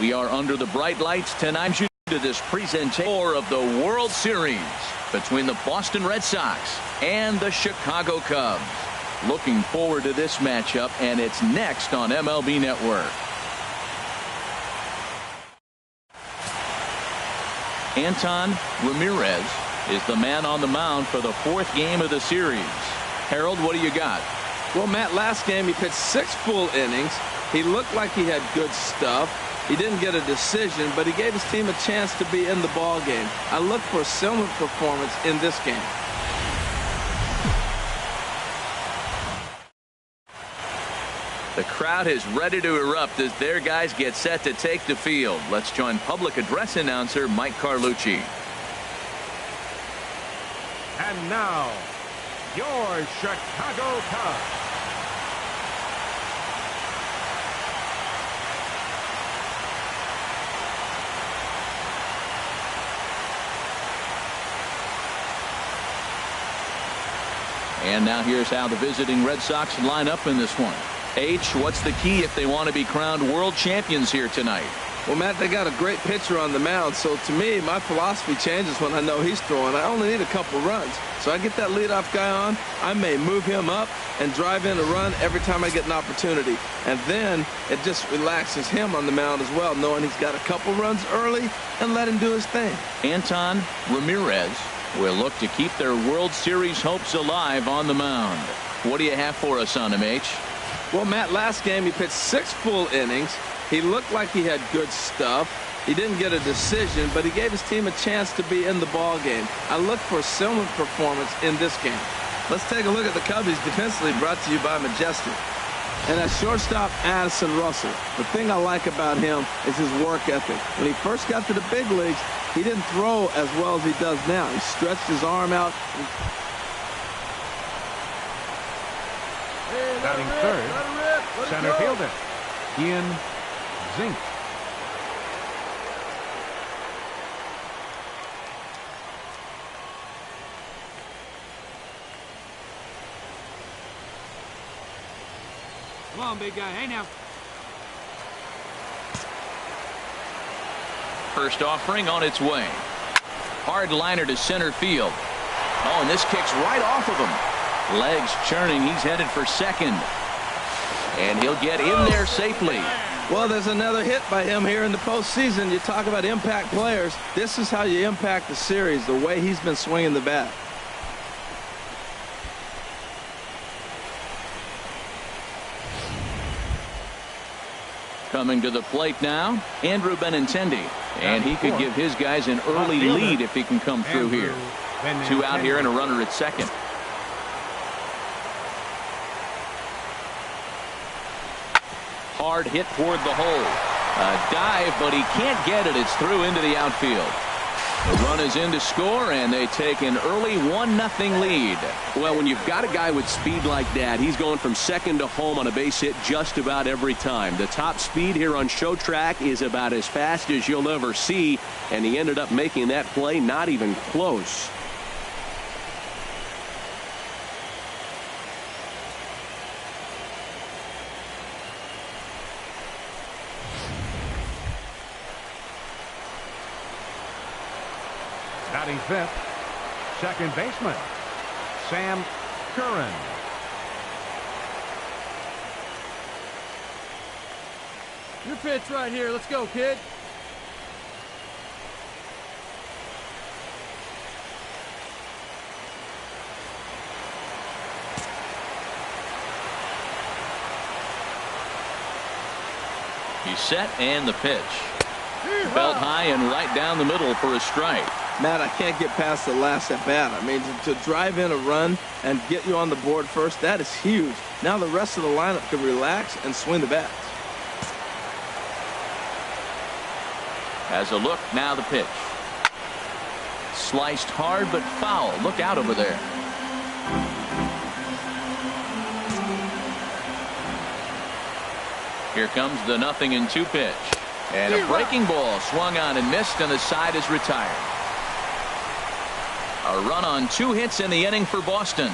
We are under the bright lights tonight to this presentation of the World Series between the Boston Red Sox and the Chicago Cubs. Looking forward to this matchup, and it's next on MLB Network. Anton Ramirez is the man on the mound for the fourth game of the series. Harold, what do you got? Well, Matt, last game he pitched 6 full innings. He looked like he had good stuff. He didn't get a decision, but he gave his team a chance to be in the ball game. I look for a similar performance in this game. The crowd is ready to erupt as their guys get set to take the field. Let's join public address announcer Mike Carlucci. And now, your Chicago Cubs. And now here's how the visiting Red Sox line up in this one. H, what's the key if they want to be crowned world champions here tonight? Well, Matt, they got a great pitcher on the mound, so to me, my philosophy changes when I know he's throwing. I only need a couple runs. So I get that leadoff guy on, I may move him up and drive in a run every time I get an opportunity. And then it just relaxes him on the mound as well, knowing he's got a couple runs early and let him do his thing. Anton Ramirez will look to keep their World Series hopes alive on the mound. What do you have for us on him, H? Well, Matt, last game he pitched 6 full innings. He looked like he had good stuff. He didn't get a decision, but he gave his team a chance to be in the ball game. I look for a similar performance in this game. Let's take a look at the Cubbies defensively, brought to you by Majestic. And at shortstop, Addison Russell. The thing I like about him is his work ethic. When he first got to the big leagues, he didn't throw as well as he does now. He stretched his arm out. Batting third, center fielder, Ian Zink. Come on, big guy. Hey, now. First offering on its way. Hard liner to center field. Oh, and this kicks right off of him. Legs churning. He's headed for second. And he'll get in there safely. Well, there's another hit by him here in the postseason. You talk about impact players. This is how you impact the series, the way he's been swinging the bat. Coming to the plate now, Andrew Benintendi. And he could give his guys an early lead if he can come through here. 2 out here and a runner at second. Hard hit toward the hole. A dive, but he can't get it. It's through into the outfield. The run is in to score, and they take an early 1-0 lead. Well, when you've got a guy with speed like that, he's going from second to home on a base hit just about every time. The top speed here on Show Track is about as fast as you'll ever see, and he ended up making that play not even close. Batting fifth, second baseman, Sam Curran. Your pitch right here. Let's go, kid. He's set, and the pitch. Belt high and right down the middle for a strike. Matt, I can't get past the last at bat. I mean, to drive in a run and get you on the board first, that is huge. Now the rest of the lineup can relax and swing the bats. Has a look, now the pitch. Sliced hard but foul. Look out over there. Here comes the 0-2 pitch. And a breaking ball swung on and missed, and the side is retired. A run on 2 hits in the inning for Boston.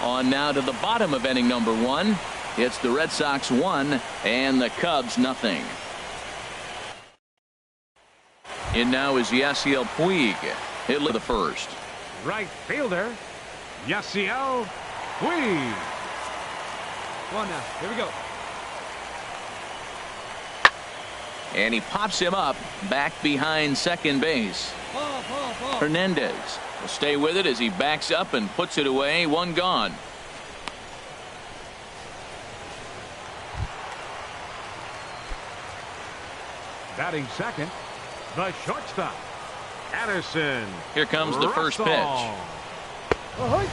On now to the bottom of inning number 1. It's the Red Sox 1 and the Cubs 0. In now is Yasiel Puig. Hit the first. Right fielder, Yasiel Puig. Come on now. Here we go. And he pops him up back behind second base. Ball. Hernandez will stay with it as he backs up and puts it away. 1 gone. Batting second, the shortstop, Addison. Here comes the first pitch.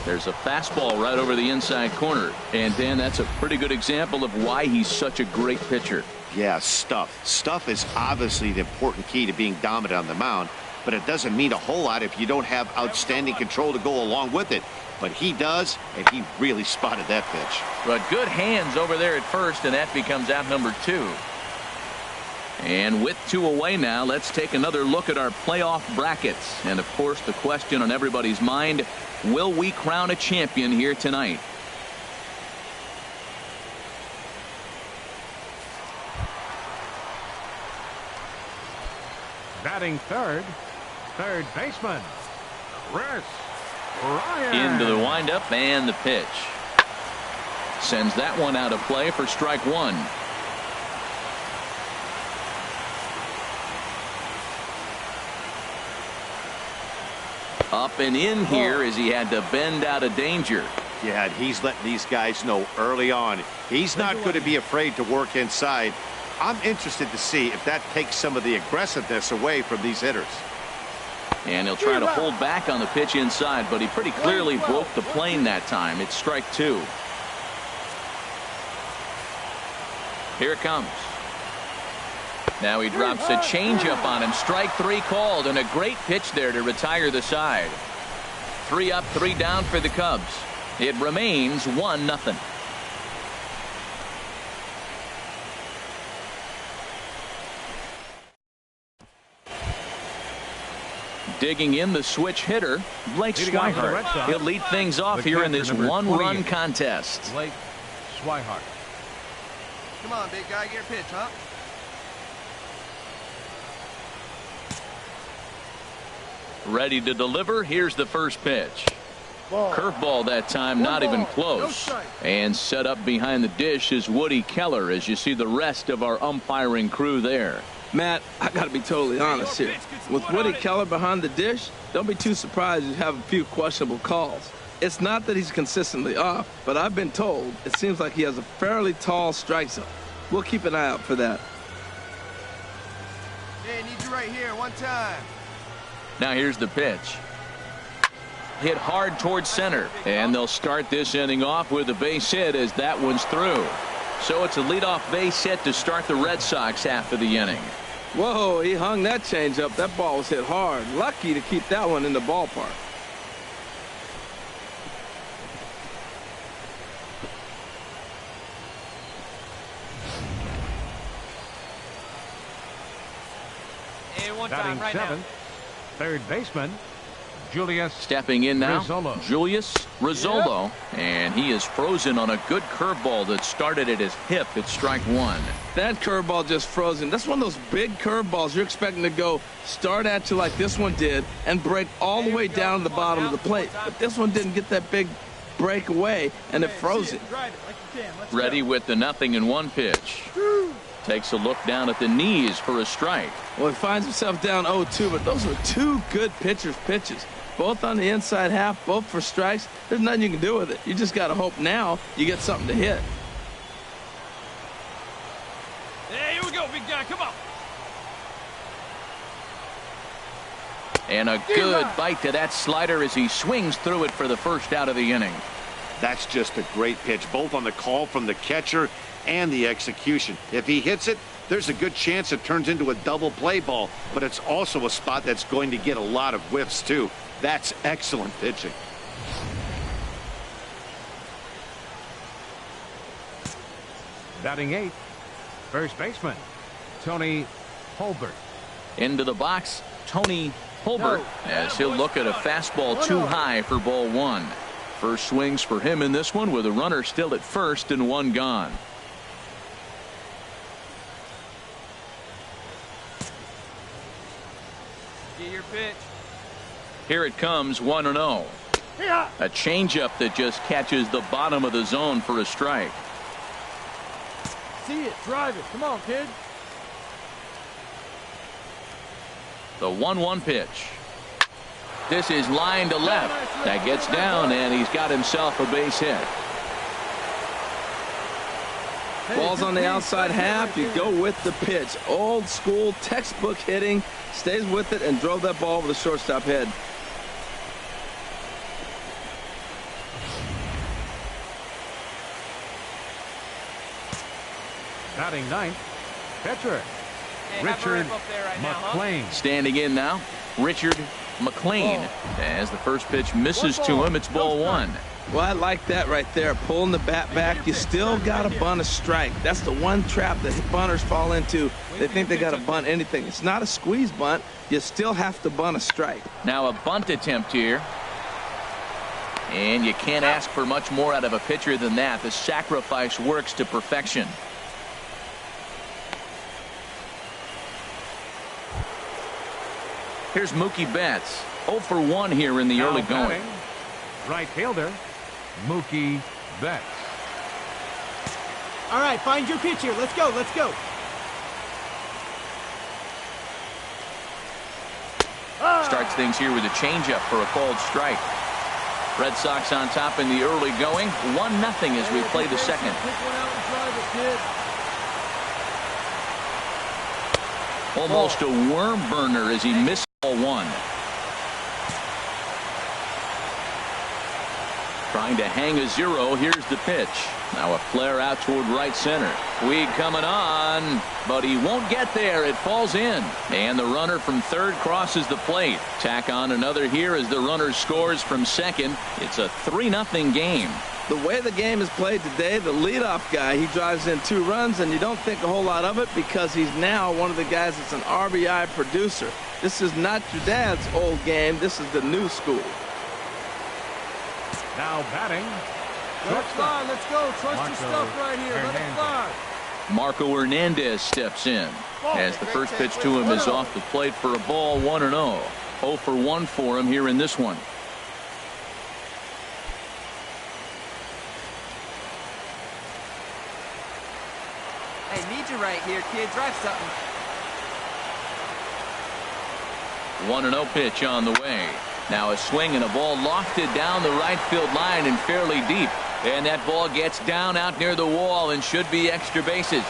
There's a fastball right over the inside corner. And Dan, that's a pretty good example of why he's such a great pitcher. Yeah, stuff. Stuff is obviously the important key to being dominant on the mound, but it doesn't mean a whole lot if you don't have outstanding control to go along with it. But he does, and he really spotted that pitch. But good hands over there at first, and that becomes out number 2. And with 2 away now, let's take another look at our playoff brackets. And of course, the question on everybody's mind, will we crown a champion here tonight? Batting third baseman, Chris Ryan. Into the windup and the pitch. Sends that one out of play for strike 1. Up and in here as he had to bend out of danger. Yeah, he's letting these guys know early on he's not going to be afraid to work inside. I'm interested to see if that takes some of the aggressiveness away from these hitters. And he'll try to hold back on the pitch inside, but he pretty clearly broke the plane that time. It's strike 2. Here it comes. Now he drops a changeup on him. Strike 3 called, and a great pitch there to retire the side. 3 up, 3 down for the Cubs. It remains 1-0. Digging in the switch hitter, Blake Swihart. He'll lead things off here in this 1-run contest. Blake Swihart. Come on, big guy, get your pitch, huh? Ready to deliver. Here's the first pitch. Curveball that time, not even close. And set up behind the dish is Woody Keller as you see the rest of our umpiring crew there. Matt, I got to be totally honest here. With Woody Keller behind the dish, don't be too surprised you have a few questionable calls. It's not that he's consistently off, but I've been told it seems like he has a fairly tall strike zone. We'll keep an eye out for that. Hey, need you right here, one time. Now here's the pitch. Hit hard towards center, and they'll start this inning off with a base hit as that one's through. So it's a leadoff base hit to start the Red Sox half of the inning. Whoa, he hung that changeup. That ball was hit hard. Lucky to keep that one in the ballpark. Batting seventh, third baseman, Julius. Stepping in now, Rizzolo. Julius Rizzolo, and he is frozen on a good curveball that started at his hip at strike 1. That curveball just frozen. That's one of those big curveballs you're expecting to go start at you like this one did and break all the way down to the bottom of the plate. But this one didn't get that big break away, and it froze it. Ready with the 0-1 pitch. Takes a look down at the knees for a strike. Well, he finds himself down 0-2, but those are 2 good pitchers' pitches. Both on the inside half, both for strikes. There's nothing you can do with it. You just got to hope now you get something to hit. Hey, here we go, big guy. Come on. And a good bite to that slider as he swings through it for the first out of the inning. That's just a great pitch, both on the call from the catcher and the execution. If he hits it, there's a good chance it turns into a double play ball, but it's also a spot that's going to get a lot of whiffs too. That's excellent pitching. Batting 8th, first baseman, Tony Holbert. Into the box, Tony Holbert, as he'll look at a fastball too high for ball 1. First swings for him in this one with a runner still at first and 1 gone. Get your pitch. Here it comes, 1-0. A changeup that just catches the bottom of the zone for a strike. See it. Drive it. Come on, kid. The 1-1 pitch. This is line to left. That gets down, and he's got himself a base hit. Ball's on the outside half. You go with the pitch. Old school textbook hitting. Stays with it and drove that ball over the shortstop head. Batting 9th, pitcher, Richard McLean. Standing in now, Richard McLean. As the first pitch misses to him, it's ball 1. Well, I like that right there. Pulling the bat back. You still got to bunt a strike. That's the one trap that bunters fall into. They think they got to bunt anything. It's not a squeeze bunt. You still have to bunt a strike. Now a bunt attempt here. And you can't ask for much more out of a pitcher than that. The sacrifice works to perfection. Here's Mookie Betts. 0 for 1 here in the Now early going. batting, right fielder, Mookie Betts. All right, find your pitch here. Let's go. Let's go. Starts things here with a changeup for a called strike. Red Sox on top in the early going. 1-0 as we play the second. Pick one out and drive it, kid. Almost a worm burner as he missed ball 1. Trying to hang a 0. Here's the pitch. Now a flare out toward right center. Puig coming on, but he won't get there. It falls in. And the runner from third crosses the plate. Tack on another here as the runner scores from second. It's a 3-0 game. The way the game is played today, the leadoff guy, he drives in 2 runs, and you don't think a whole lot of it because he's now one of the guys that's an RBI producer. This is not your dad's old game. This is the new school. Now batting, Let it fly. Let's go. Trust your Marco stuff right here. Let it Hernandez. fly. Marco Hernandez steps in as the first pitch to him is off the plate for a ball. 1-0. 0 for 1 for him here in this one. Hey, need you right here, kid. Drive something. 1-0 pitch on the way. Now a swing and a ball lofted down the right field line and fairly deep. And that ball gets down out near the wall and should be extra bases.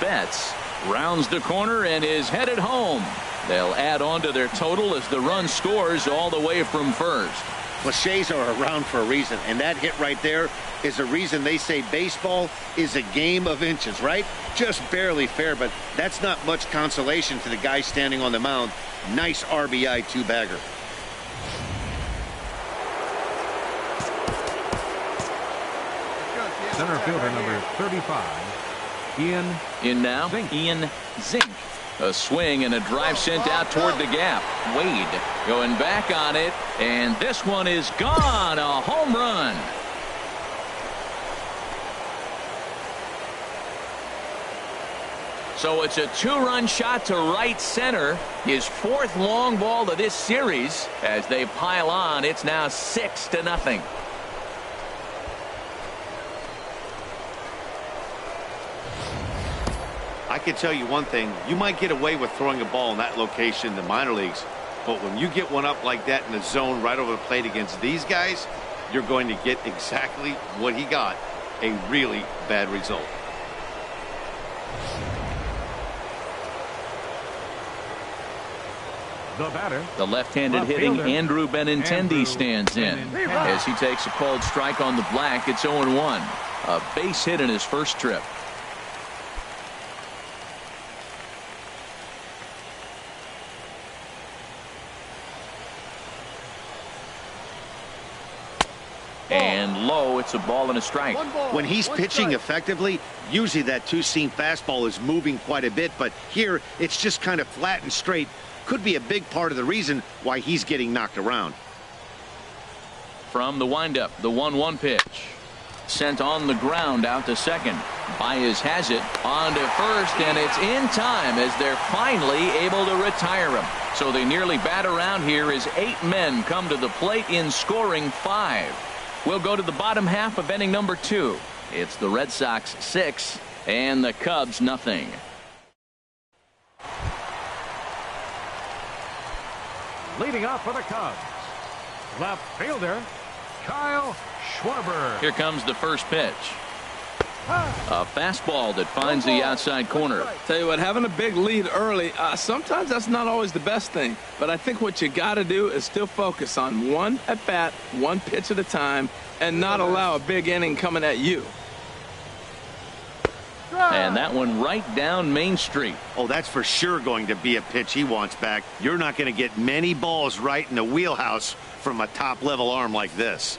Betts rounds the corner and is headed home. They'll add on to their total as the run scores all the way from first. Cliches are around for a reason, and that hit right there is a reason they say baseball is a game of inches, right? Just barely fair, but that's not much consolation to the guy standing on the mound. Nice RBI 2-bagger. center fielder number 35, Ian In now, Zink. Ian Zink. A swing and a drive sent out toward the gap. Wade going back on it, and this one is gone. A home run. So it's a 2-run shot to right center. His 4th long ball of this series. As they pile on, it's now 6-0. I can tell you one thing. You might get away with throwing a ball in that location in the minor leagues, but when you get one up like that in the zone right over the plate against these guys, you're going to get exactly what he got, a really bad result. The batter, The left-handed Left hitting fielder, Andrew Benintendi Andrew stands in. Benintendi. As he takes a called strike on the black, it's 0-1. A base hit in his first trip. And low, it's a ball and a strike. When he's pitching effectively, usually that two-seam fastball is moving quite a bit, but here it's just kind of flat and straight. Could be a big part of the reason why he's getting knocked around. From the windup, the 1-1 pitch. Sent on the ground out to second. Baez has it on to first, and it's in time as they're finally able to retire him. So they nearly bat around here as 8 men come to the plate in scoring 5. We'll go to the bottom half of inning number 2. It's the Red Sox 6 and the Cubs nothing. Leading off for the Cubs, left fielder Kyle Schwarber. Here comes the first pitch. A fastball that finds the outside corner. Tell you what, having a big lead early, sometimes that's not always the best thing. But I think what you got to do is still focus on one at bat, one pitch at a time, and not allow a big inning coming at you. And that one right down Main Street. Oh, that's for sure going to be a pitch he wants back. You're not going to get many balls right in the wheelhouse from a top-level arm like this.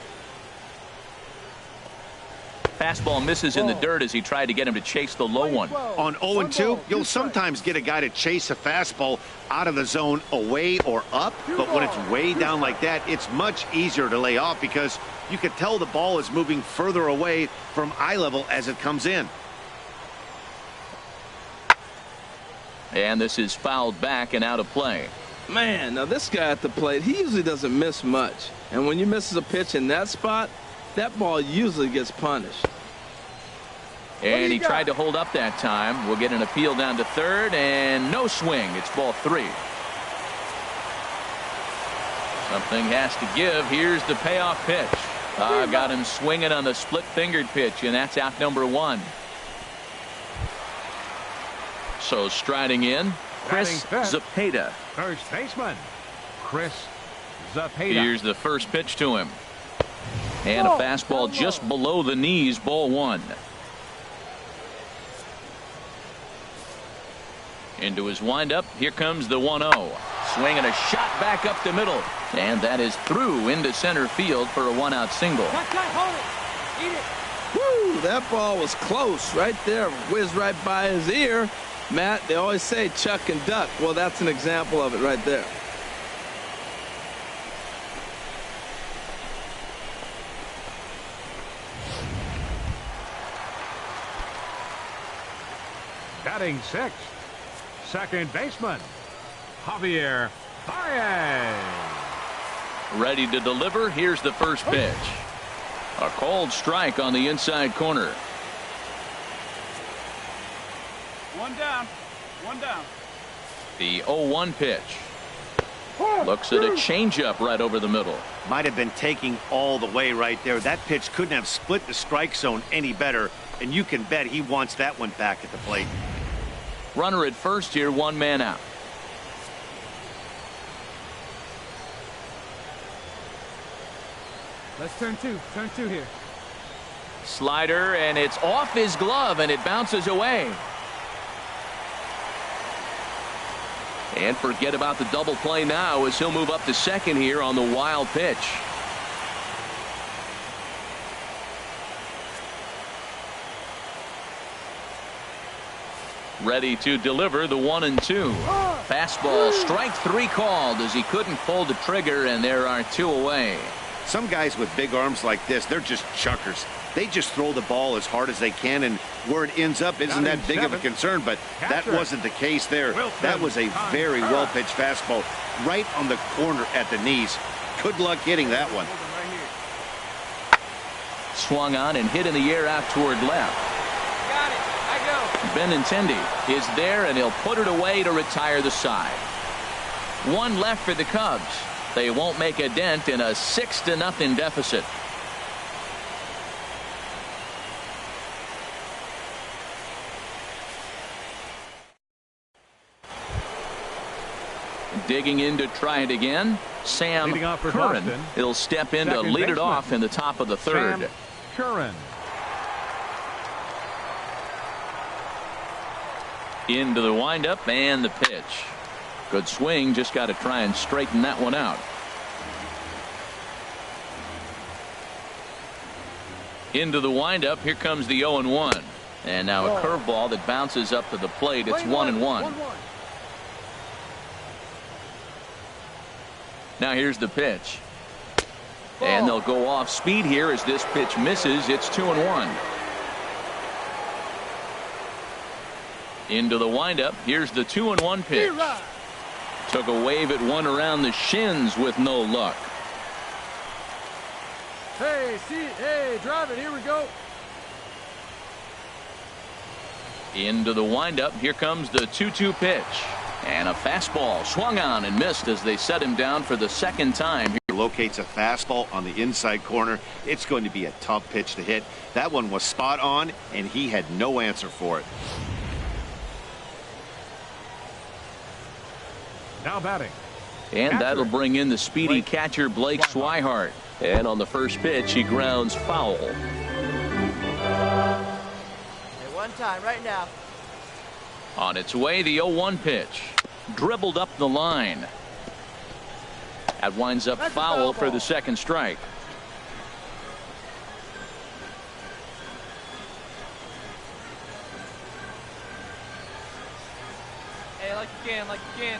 Fastball misses in the dirt as he tried to get him to chase the low one. On 0-2, you'll sometimes get a guy to chase a fastball out of the zone away or up, but when it's way down like that, it's much easier to lay off because you can tell the ball is moving further away from eye level as it comes in. And this is fouled back and out of play. Man, now this guy at the plate, he usually doesn't miss much. And when you miss a pitch in that spot, that ball usually gets punished. And he tried to hold up that time. We'll get an appeal down to third, and no swing. It's ball 3. Something has to give. Here's the payoff pitch. Got him swinging on the split-fingered pitch, and that's out number 1. So striding in, Chris Zapata. First baseman, Chris Zapata. Here's the first pitch to him. And a fastball just below the knees, ball 1. Into his windup, here comes the 1-0. Swinging a shot back up the middle. And that is through into center field for a 1-out single. Woo, that ball was close right there. Whizzed right by his ear. Matt, they always say chuck and duck. Well, that's an example of it right there. Batting 6th, second baseman, Javier Baez. Ready to deliver. Here's the first pitch. A cold strike on the inside corner. 1 down. 1 down. The 0-1 pitch. Looks at a changeup right over the middle. Might have been taking all the way right there. That pitch couldn't have split the strike zone any better, and you can bet he wants that one back at the plate. Runner at first here, 1 man out. Let's turn 2. Turn 2 here. Slider, and it's off his glove, and it bounces away. And forget about the double play now as he'll move up to second here on the wild pitch. Ready to deliver the 1-2. Fastball, strike 3 called as he couldn't pull the trigger, and there are 2 away. Some guys with big arms like this, they're just chuckers. They just throw the ball as hard as they can, and where it ends up isn't that big of a concern, but that wasn't the case there. That was a very well-pitched fastball right on the corner at the knees. Good luck hitting that one. Swung on and hit in the air out toward left. Got it. I go. Benintendi is there, and he'll put it away to retire the side. 1 left for the Cubs. They won't make a dent in a 6-0 deficit. Digging in to try it again, Sam Curran. He'll step in to lead it off in the top of the 3rd. Sam Curran. Into the windup and the pitch. Good swing, just got to try and straighten that one out. Into the windup. Here comes the 0-1. And now a curveball that bounces up to the plate. It's 1-1. Now here's the pitch. And they'll go off speed here as this pitch misses. It's 2-1. Into the windup. Here's the 2-1 pitch. Took a wave at one around the shins with no luck. Hey, drive it. Here we go. Into the windup. Here comes the 2-2 pitch. And a fastball swung on and missed as they set him down for the second time. Locates a fastball on the inside corner. It's going to be a tough pitch to hit. That one was spot on, and he had no answer for it. Now batting. And that'll bring in the speedy catcher Blake Swihart. And on the first pitch, he grounds foul. Hey, one time, right now. On its way, the 0-1 pitch. Dribbled up the line. That winds up foul for the second strike. Hey, like you can.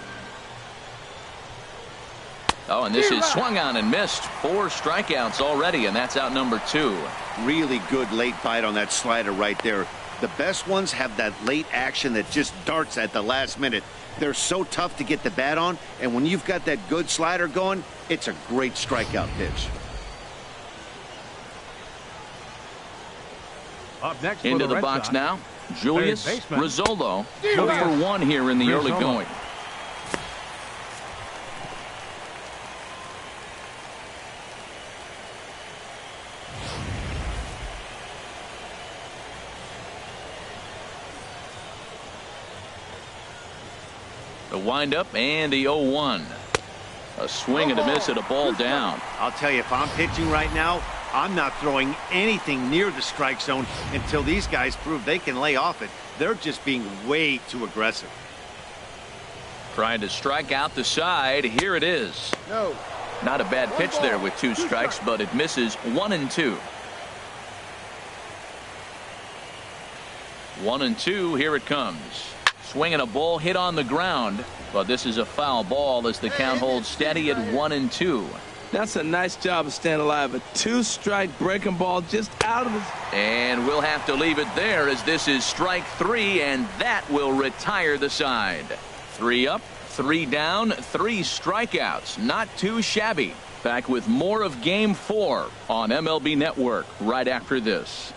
Oh, and this is swung on and missed. 4 strikeouts already, and that's out number 2. Really good late bite on that slider right there. The best ones have that late action that just darts at the last minute. They're so tough to get the bat on, and when you've got that good slider going, it's a great strikeout pitch. Up next Into for the the Red box Sox, now. Julius third baseman, Rizzolo. 0-for-1 here in the early Rizzolo. going. The windup and the 0-1. A swing and a miss at a ball down. I'll tell you, if I'm pitching right now, I'm not throwing anything near the strike zone until these guys prove they can lay off it. They're just being way too aggressive. Trying to strike out the side. Here it is. No. Not a bad pitch there with 2 strikes, but it misses 1-2. 1-2. Here it comes. Swinging a ball hit on the ground, but this is a foul ball as the count holds steady at 1-2. That's a nice job of staying alive. A 2-strike breaking ball just out of his. And we'll have to leave it there as this is strike 3, and that will retire the side. 3 up, 3 down, 3 strikeouts. Not too shabby. Back with more of Game 4 on MLB Network right after this.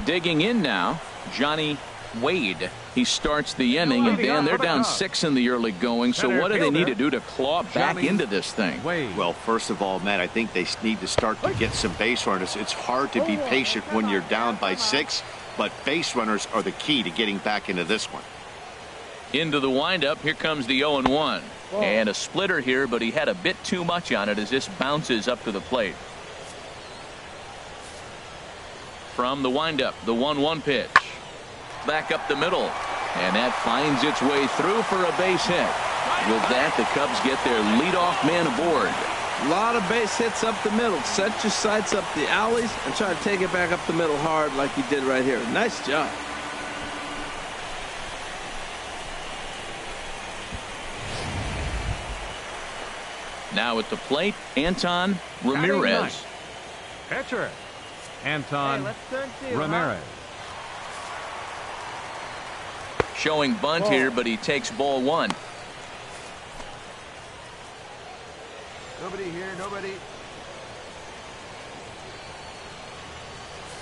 Digging in now, Johnny Wade. He starts the inning, and Dan, they're down 6 in the early going. So what do they need to do to claw back into this thing? Well, first of all, Matt, I think they need to start to get some base runners. It's hard to be patient when you're down by 6, but base runners are the key to getting back into this one. Into the windup. Here comes the 0-1. And a splitter here, but he had a bit too much on it as this bounces up to the plate. From the windup, the 1-1 pitch. Back up the middle. And that finds its way through for a base hit. With that, the Cubs get their leadoff man aboard. A lot of base hits up the middle. Set your sights up the alleys and try to take it back up the middle hard like he did right here. Nice job. Now at the plate, Anton Ramirez. Pitcher, Anton Hey, let's turn 2, Ramirez. Showing bunt here, but he takes ball 1. Nobody here, nobody.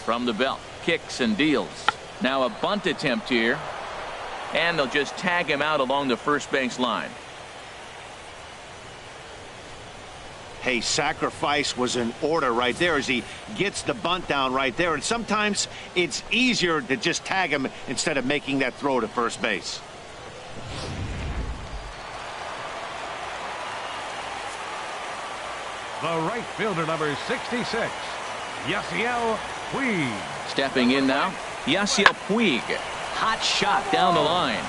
From the belt, kicks and deals. Now a bunt attempt here. And they'll just tag him out along the first base line. Hey, sacrifice was in order right there as he gets the bunt down right there. And sometimes it's easier to just tag him instead of making that throw to first base. The right fielder, number 66, Yasiel Puig. Stepping in now, Yasiel Puig. Hot shot down the line.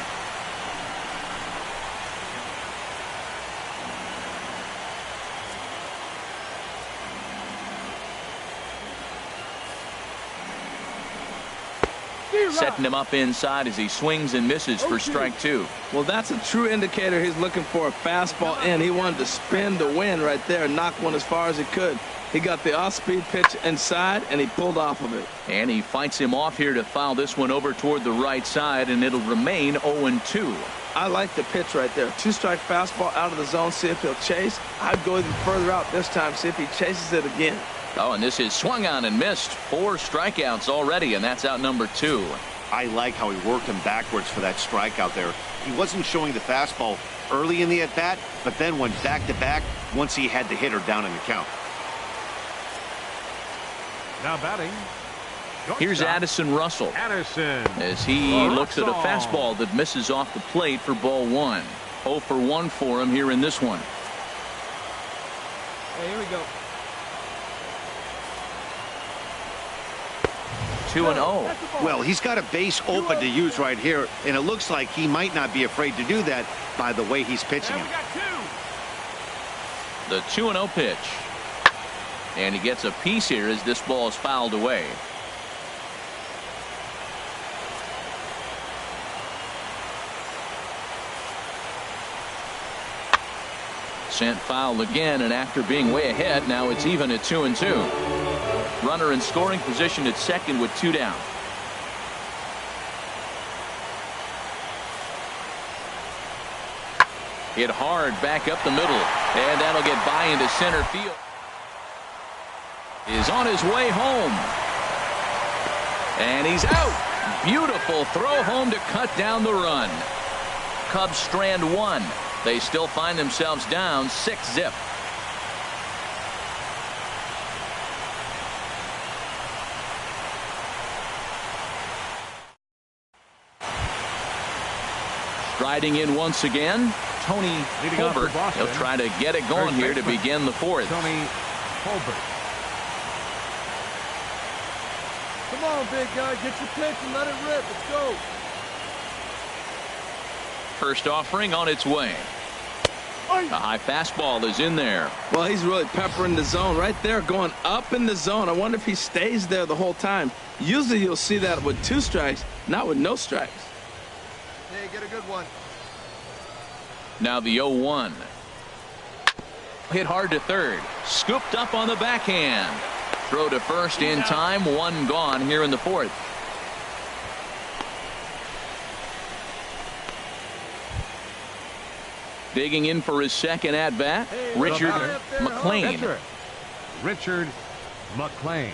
setting him up inside as he swings and misses for strike two. Well, that's a true indicator he's looking for a fastball in. He wanted to spin the wind right there and knock one as far as he could. He got the off-speed pitch inside, and he pulled off of it. And he fights him off here to foul this one over toward the right side, and it'll remain 0-2. I like the pitch right there. Two-strike fastball out of the zone, see if he'll chase. I'd go even further out this time, see if he chases it again. Oh, and this is swung on and missed. 4 strikeouts already, and that's out number 2. I like how he worked him backwards for that strikeout there. He wasn't showing the fastball early in the at-bat, but then went back-to-back once he had the hitter down in the count. Now batting. Here's Addison Russell. Addison. As he looks at a fastball that misses off the plate for ball 1. 0 for 1 for him here in this one. Hey, here we go. 2-0. Well, he's got a base open to use right here, and it looks like he might not be afraid to do that by the way he's pitching him. The 2-0 pitch. And he gets a piece here as this ball is fouled away. Sent foul again, and after being way ahead, now it's even at 2-2. Runner in scoring position at second with 2 down. Hit hard back up the middle, and that'll get by into center field. Is on his way home, and he's out. Beautiful throw home to cut down the run. Cubs strand 1. They still find themselves down 6-0. Striding in once again, Tony Colbert. He'll try to get it going here to begin the 4th. Tony Colbert. Come on, big guy. Get your pitch and let it rip. Let's go. First offering on its way. A high fastball is in there. Well, he's really peppering the zone right there, going up in the zone. I wonder if he stays there the whole time. Usually you'll see that with 2 strikes, not with no strikes. Hey, get a good one. Now the 0-1. Hit hard to third. Scooped up on the backhand. Throw to first in time. 1 gone here in the 4th. Digging in for his second at-bat, Richard McLean. Richard McLean.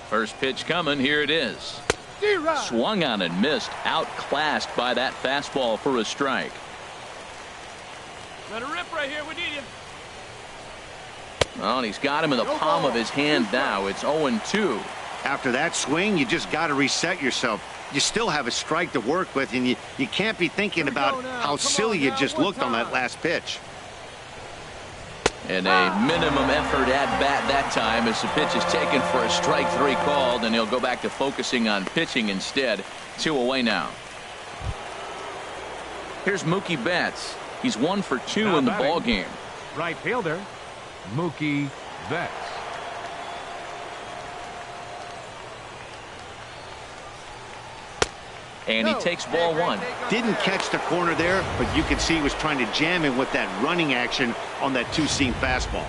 First pitch coming. Here it is. Swung on and missed. Outclassed by that fastball for a strike. Let it rip right here. We need you. Well, and he's got him in the palm of his hand now. It's 0-2. After that swing, you just got to reset yourself. You still have a strike to work with, and you can't be thinking about how silly you just looked on that last pitch. And a minimum effort at bat that time as the pitch is taken for a strike 3 called, and he'll go back to focusing on pitching instead. 2 away now. Here's Mookie Betts. He's 1 for 2 in the ball game. Right fielder Mookie Betts. And he takes ball 1. Didn't catch the corner there, but you can see he was trying to jam him with that running action on that 2-seam fastball.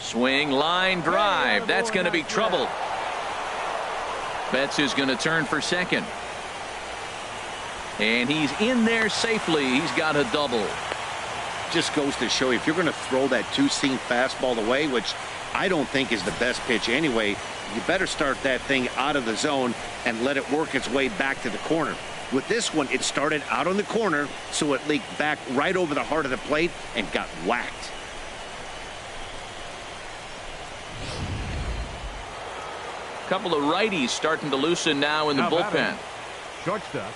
Swing, line drive. That's going to be trouble. Betts is going to turn for second. And he's in there safely. He's got a double. Just goes to show you, if you're going to throw that 2-seam fastball away, which I don't think is the best pitch anyway, you better start that thing out of the zone and let it work its way back to the corner. With this one, it started out on the corner, so it leaked back right over the heart of the plate and got whacked. A couple of righties starting to loosen now in the bullpen. Shortstop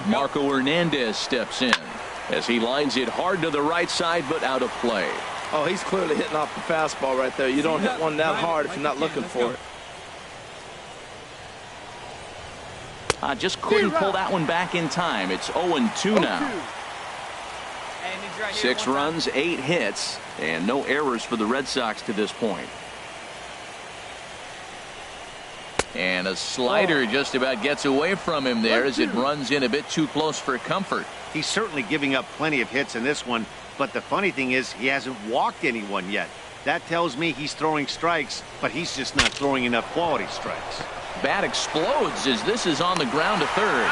Marco Hernandez steps in as he lines it hard to the right side, but out of play. Oh, he's clearly hitting off the fastball right there. You don't hit one that hard if you're not looking for it. Just couldn't pull that one back in time. It's 0-2 now. need you right here. 6 runs, 8 hits, and no errors for the Red Sox to this point. And a slider just about gets away from him there as it runs in a bit too close for comfort. He's certainly giving up plenty of hits in this one, but the funny thing is he hasn't walked anyone yet. That tells me he's throwing strikes, but he's just not throwing enough quality strikes. Bat explodes as this is on the ground to third.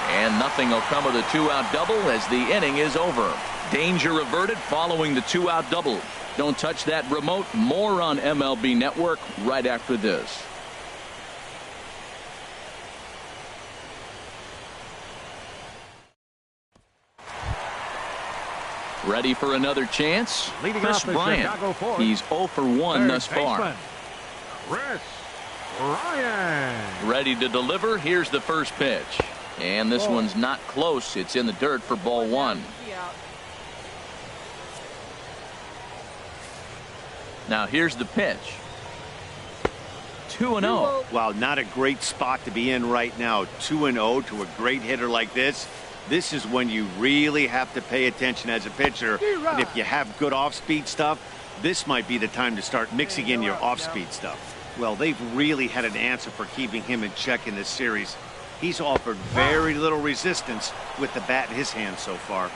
And nothing will come of the 2-out double as the inning is over. Danger averted following the 2-out double. Don't touch that remote. More on MLB Network right after this. Ready for another chance? Leading Chris off the Bryant. Chicago fourth. He's 0 for 1 thus far. Baseman, Chris Bryant. Ready to deliver. Here's the first pitch. And this one's not close. It's in the dirt for ball 1. Now here's the pitch. 2-0. Well, not a great spot to be in right now. 2-0 to a great hitter like this. This is when you really have to pay attention as a pitcher. And if you have good off-speed stuff, this might be the time to start mixing in your off-speed stuff. Well, they've really had an answer for keeping him in check in this series. He's offered very little resistance with the bat in his hand so far.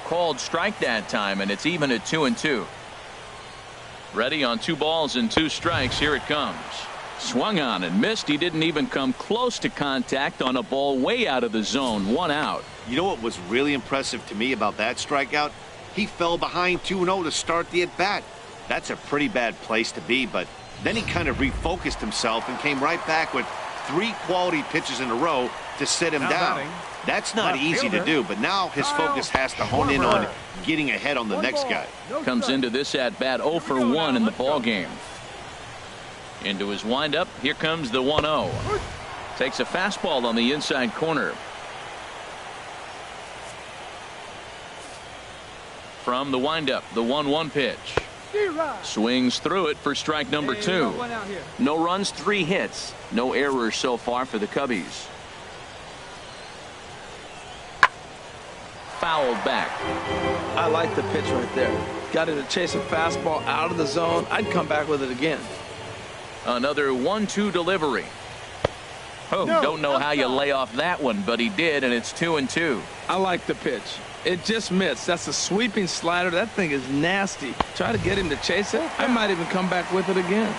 Called strike that time, and it's even at 2-2. Ready on 2 balls and 2 strikes. Here it comes. Swung on and missed. He didn't even come close to contact on a ball way out of the zone. 1 out. You know what was really impressive to me about that strikeout? He fell behind 2-0 to start the at-bat. That's a pretty bad place to be, but then he kind of refocused himself and came right back with 3 quality pitches in a row to sit him down. That's not easy to do, but now his focus has to hone in on getting ahead on the next guy. Comes into this at-bat 0 for 1 in the ball game. Into his windup. Here comes the 1-0. Takes a fastball on the inside corner. From the windup, the 1-1 pitch. Swings through it for strike number 2. No runs, 3 hits. No errors so far for the Cubbies. Fouled back. I like the pitch right there. Got it to chase a fastball out of the zone. I'd come back with it again. Another 1-2 delivery. Oh, don't know how you lay off that one, but he did, and it's 2-2. I like the pitch. It just missed. That's a sweeping slider. That thing is nasty. Try to get him to chase it. I might even come back with it again.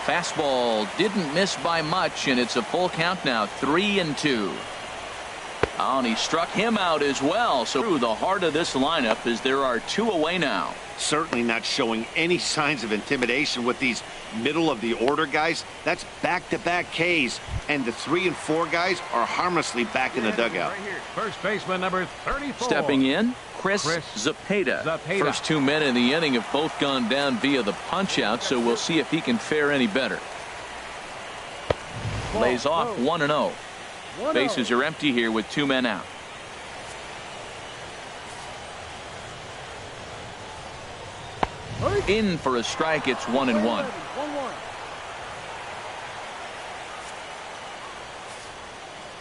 Fastball didn't miss by much, and it's a full count now. 3-2. Oh, and he struck him out as well. So through the heart of this lineup as there are 2 away now. Certainly not showing any signs of intimidation with these middle of the order guys. That's back-to-back Ks, and the 3 and 4 guys are harmlessly back in the dugout. First baseman number 34. Stepping in, Chris Zapata. First 2 men in the inning have both gone down via the punch-out, so we'll see if he can fare any better. Lays off 1-0. Bases are empty here with 2 men out. In for a strike. It's 1-1.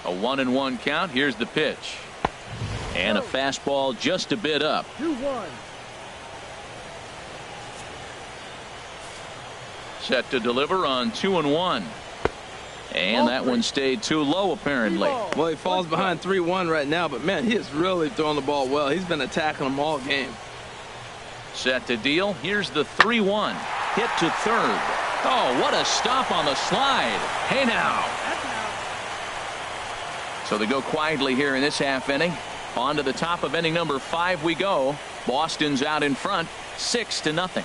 A 1-1 count. Here's the pitch. And a fastball just a bit up. 2-1. Set to deliver on 2-1. And that one stayed too low apparently. Well, he falls behind 3-1 right now, but man, he is really throwing the ball well. He's been attacking them all game. Set to deal. Here's the 3-1. Hit to third. Oh, what a stop on the slide. Hey now. So they go quietly here in this half inning. On to the top of inning number 5 we go. Boston's out in front 6-0.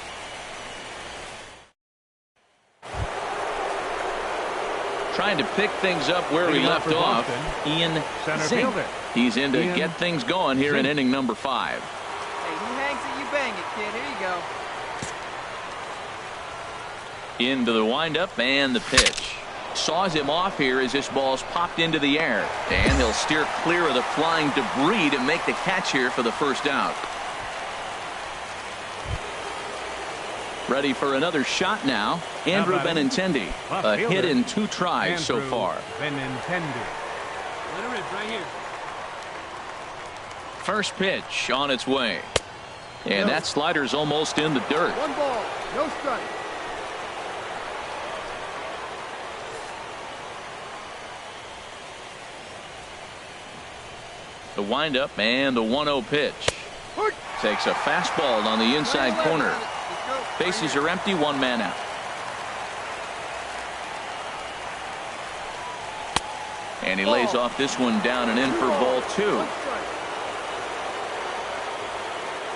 Trying to pick things up where he left off. Ian Zink. He's in to get things going here in inning number 5. Hey, who hangs it, you bang it, kid. Here you go. Into the windup and the pitch. Saws him off here as this ball's popped into the air. And they'll steer clear of the flying debris to make the catch here for the first out. Ready for another shot now. Andrew Benintendi. A hit in 2 tries so far. Benintendi. Let it rip right here. First pitch on its way. And that slider's almost in the dirt. 1 ball, no strike. The windup and the 1-0 pitch. Takes a fastball on the inside corner. Bases are empty, 1 man out. And he lays off this one down and in for ball 2.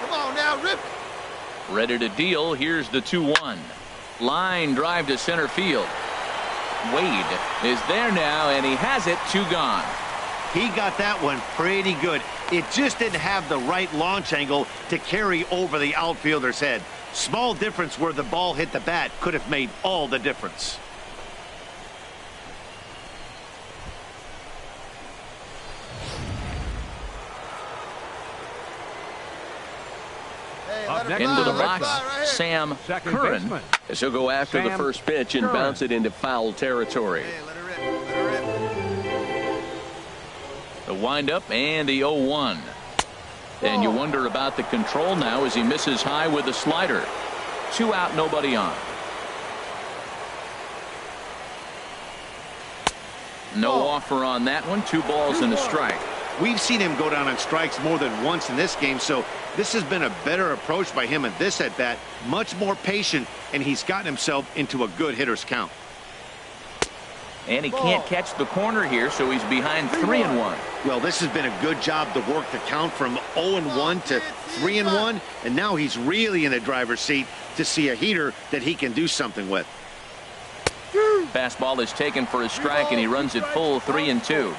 Come on now, rip. Ready to deal. Here's the 2-1. Line drive to center field. Wade is there now, and he has it. 2 gone. He got that one pretty good. It just didn't have the right launch angle to carry over the outfielder's head. Small difference where the ball hit the bat could have made all the difference. Into the box, Sam Curran, as he'll go after the first pitch and bounce it into foul territory. The windup and the 0-1. And you wonder about the control now as he misses high with the slider. 2 out, nobody on. No offer on that one. 2 balls and a strike. We've seen him go down on strikes more than once in this game, so this has been a better approach by him at this at-bat. Much more patient, and he's gotten himself into a good hitter's count. And he can't catch the corner here, so he's behind 3-1. Well, this has been a good job to work the count from 0-1 to 3-1, and now he's really in the driver's seat to see a heater that he can do something with. Fastball is taken for a strike, and he runs it full 3-2.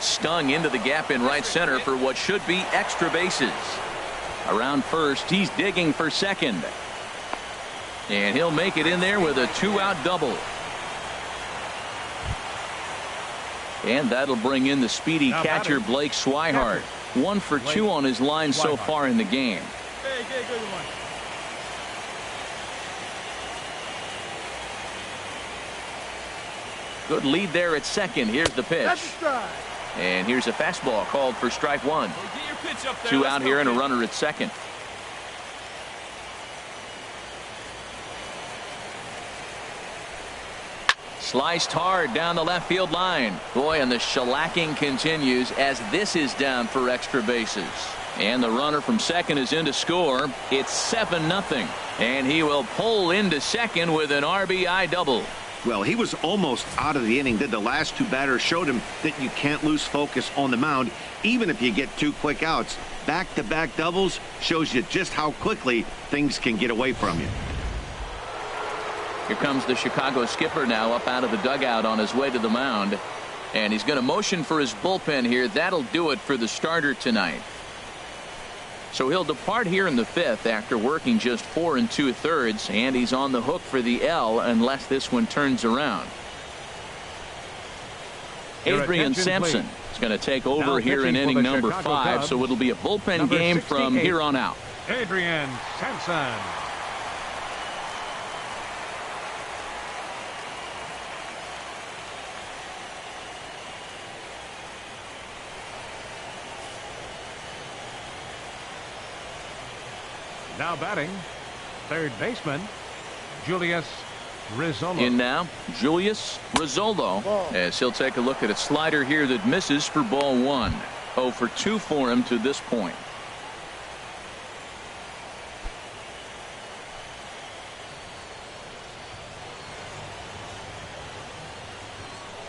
Stung into the gap in right center for what should be extra bases. Around first, he's digging for second. And he'll make it in there with a 2-out double. And that'll bring in the speedy catcher Blake Swihart. 1 for 2 on his line so far in the game. Good lead there at second. Here's the pitch. And here's a fastball called for strike 1. 2 out here and a runner at second. Sliced hard down the left field line. Boy, and the shellacking continues as this is down for extra bases. And the runner from second is in to score. It's 7-0. And he will pull into second with an RBI double. Well, he was almost out of the inning. Did the last 2 batters showed him that you can't lose focus on the mound, even if you get 2 quick outs. Back-to-back doubles shows you just how quickly things can get away from you. Here comes the Chicago skipper now up out of the dugout on his way to the mound. And he's going to motion for his bullpen here. That'll do it for the starter tonight. So he'll depart here in the 5th after working just 4 2/3, and he's on the hook for the L unless this one turns around. Adrian Sampson is going to take over here in inning number 5, so it'll be a bullpen game from here on out. Adrian Sampson. Now batting, third baseman, Julius Rizzolo. In now, Julius Rizzolo, as he'll take a look at a slider here that misses for ball 1. 0 for 2 for him to this point.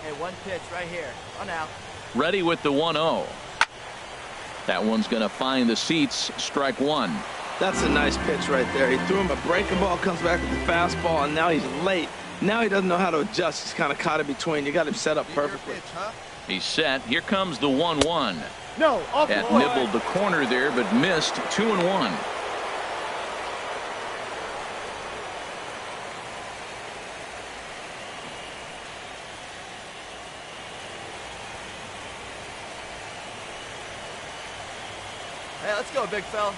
Hey, 1 pitch right here. On out. Ready with the 1-0. That one's going to find the seats. Strike 1. That's a nice pitch right there. He threw him a breaking ball, comes back with the fastball, and now he's late. Now he doesn't know how to adjust. He's kind of caught in between. You got him set up perfectly. He's set. Here comes the 1-1. No, off the That line. nibbled the corner there, but missed. 2-1. Hey, let's go, big fella.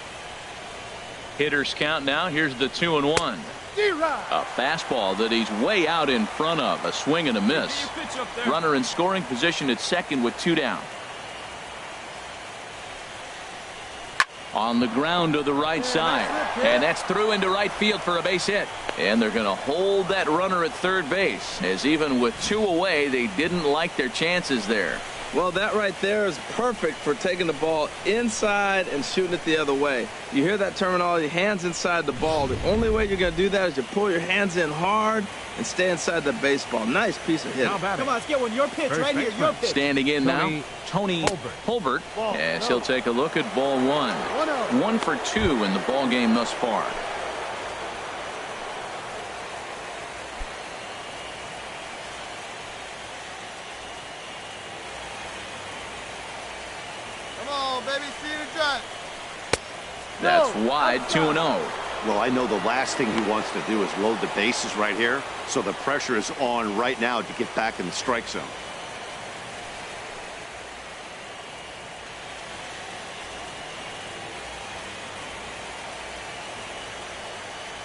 Hitters count now. Here's the 2-1. A fastball that he's way out in front of. A swing and a miss. Runner in scoring position at second with 2 down. On the ground to the right side. And that's through into right field for a base hit. And they're going to hold that runner at third base, as even with 2 away, they didn't like their chances there. Well, that right there is perfect for taking the ball inside and shooting it the other way. You hear that terminology, hands inside the ball. The only way you're going to do that is you pull your hands in hard and stay inside the baseball. Nice piece of hitting. Now batting. Come on, let's get one. Your pitch right here. Your pitch. Standing in now, Tony Holbert. As he'll take a look at ball 1. 1 for 2 in the ball game thus far. That's wide, 2-0. Well, I know the last thing he wants to do is load the bases right here, so the pressure is on right now to get back in the strike zone.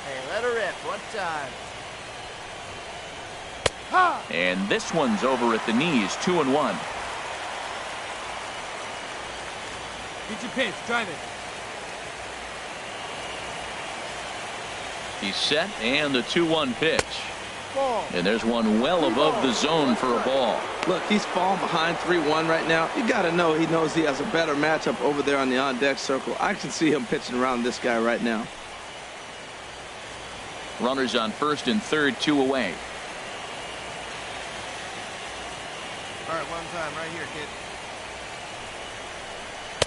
Hey, let her rip. One time. And this one's over at the knees, 2-1. Get your pitch. Drive it. He's set, and the 2-1 pitch. And there's one well above the zone for a ball. Look, he's falling behind 3-1 right now. You got to know he knows he has a better matchup over there on the on-deck circle. I can see him pitching around this guy right now. Runners on first and third, 2 away. All right, one time right here, kid.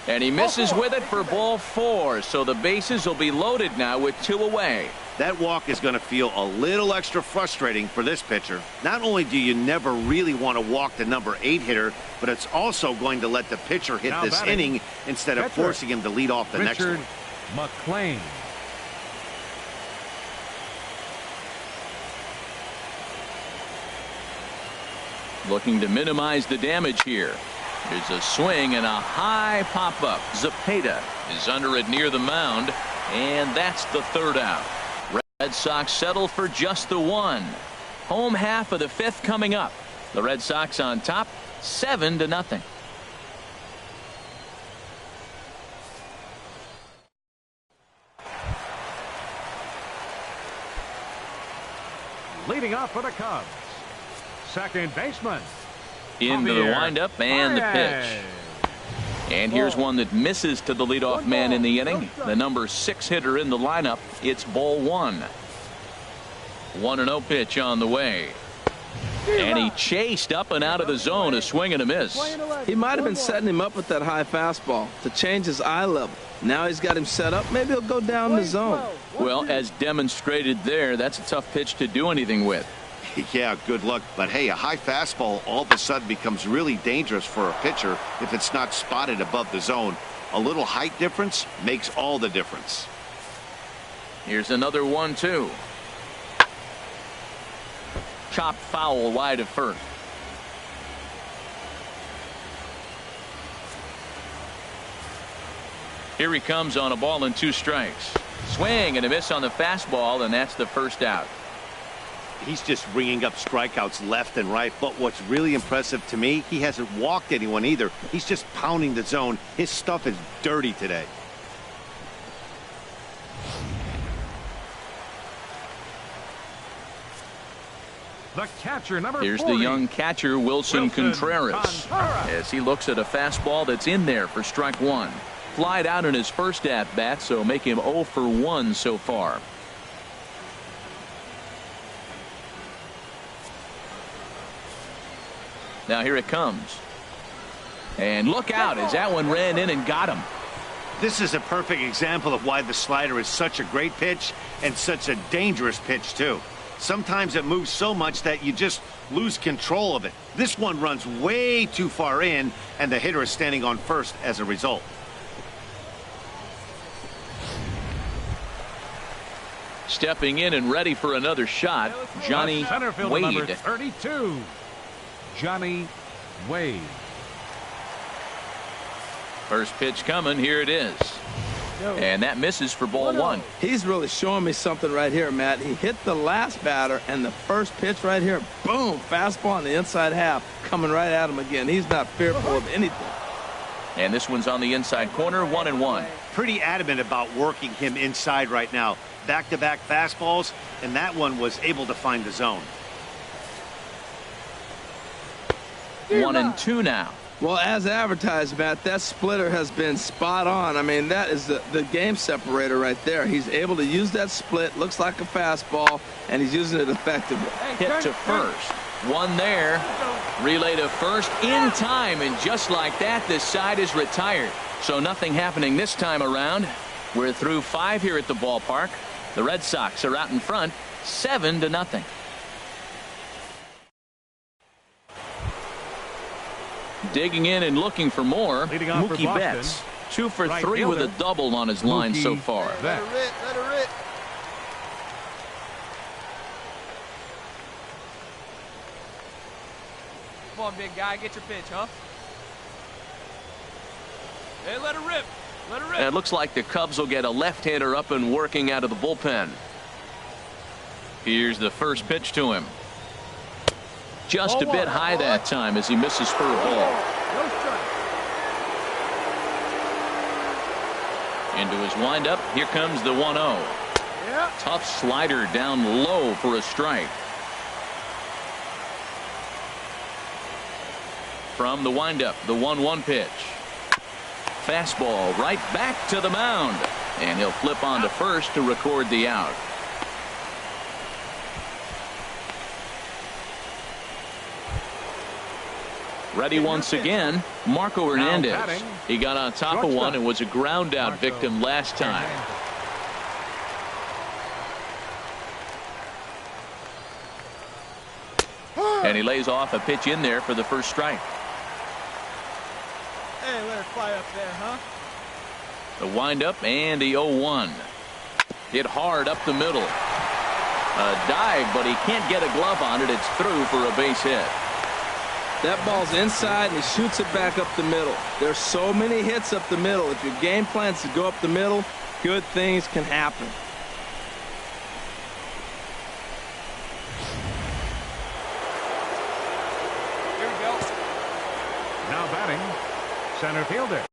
And he misses with it for ball 4. So the bases will be loaded now with 2 away. That walk is going to feel a little extra frustrating for this pitcher. Not only do you never really want to walk the number 8 hitter, but it's also going to let the pitcher hit Now this batting. inning instead of forcing him to lead off the next Richard one. McLean. Looking to minimize the damage here. There's a swing and a high pop-up. Zepeda is under it near the mound, and that's the 3rd out. Red Sox settle for just the 1. Home half of the 5th coming up. The Red Sox on top, 7-0. Leading off for the Cubs, second baseman. Into the Javier windup and the pitch. And here's one that misses to the leadoff man in the inning. The number 6 hitter in the lineup. It's ball 1. 1-0 pitch on the way. And he chased up and out of the zone, a swing and a miss. He might have been setting him up with that high fastball to change his eye level. Now he's got him set up. Maybe he'll go down the zone. Well, as demonstrated there, that's a tough pitch to do anything with. Yeah, good luck. But hey, a high fastball all of a sudden becomes really dangerous for a pitcher if it's not spotted above the zone. A little height difference makes all the difference. Here's another 1-2. Chopped foul wide of first. Here he comes on a ball and 2 strikes. Swing and a miss on the fastball, and that's the 1st out. He's just ringing up strikeouts left and right. But what's really impressive to me, he hasn't walked anyone either. He's just pounding the zone. His stuff is dirty today. The catcher, number Here's 40. the young catcher, Wilson Contreras, as he looks at a fastball that's in there for strike 1. Flied out in his first at-bat, so make him 0 for 1 so far. Now here it comes. And look out as that one ran in and got him. This is a perfect example of why the slider is such a great pitch and such a dangerous pitch, too. Sometimes it moves so much that you just lose control of it. This one runs way too far in, and the hitter is standing on first as a result. Stepping in and ready for another shot, Johnny Center fielder number Wade. 32, Johnny Wade. First pitch coming. Here it is. And that misses for ball one. He's really showing me something right here, Matt. He hit the last batter, and the first pitch right here, boom, fastball on the inside half, coming right at him again. He's not fearful of anything. And this one's on the inside corner, 1-1. Pretty adamant about working him inside right now. Back-to-back fastballs, and that one was able to find the zone. 1-2 now. Well, as advertised, Matt, that splitter has been spot on. I mean, that is the game separator right there. He's able to use that split, looks like a fastball, and he's using it effectively. Hit to first. One there. Relay to first in time, and just like that, this side is retired. So nothing happening this time around. We're through 5 here at the ballpark. The Red Sox are out in front, 7-0. Digging in and looking for more, Mookie Betts. 2 for 3 with a double on his line so far. Let her rip, let her rip. Come on, big guy, get your pitch, huh? Hey, let her rip. Let her rip. And it looks like the Cubs will get a left-hander up and working out of the bullpen. Here's the first pitch to him. Just a bit high that time as he misses for a ball. No strike. Into his windup. Here comes the 1-0. Yeah. Tough slider down low for a strike. From the windup, the 1-1 pitch. Fastball right back to the mound. And he'll flip on to first to record the out. Ready once again, Marco Hernandez. He got on top of one and was a ground out victim last time. And he lays off a pitch in there for the first strike. Hey, let her fly up there, huh? The windup and the 0-1. Hit hard up the middle. A dive, but he can't get a glove on it. It's through for a base hit. That ball's inside, and he shoots it back up the middle. There's so many hits up the middle. If your game plan's to go up the middle, good things can happen. Here we go. Now batting, center fielder.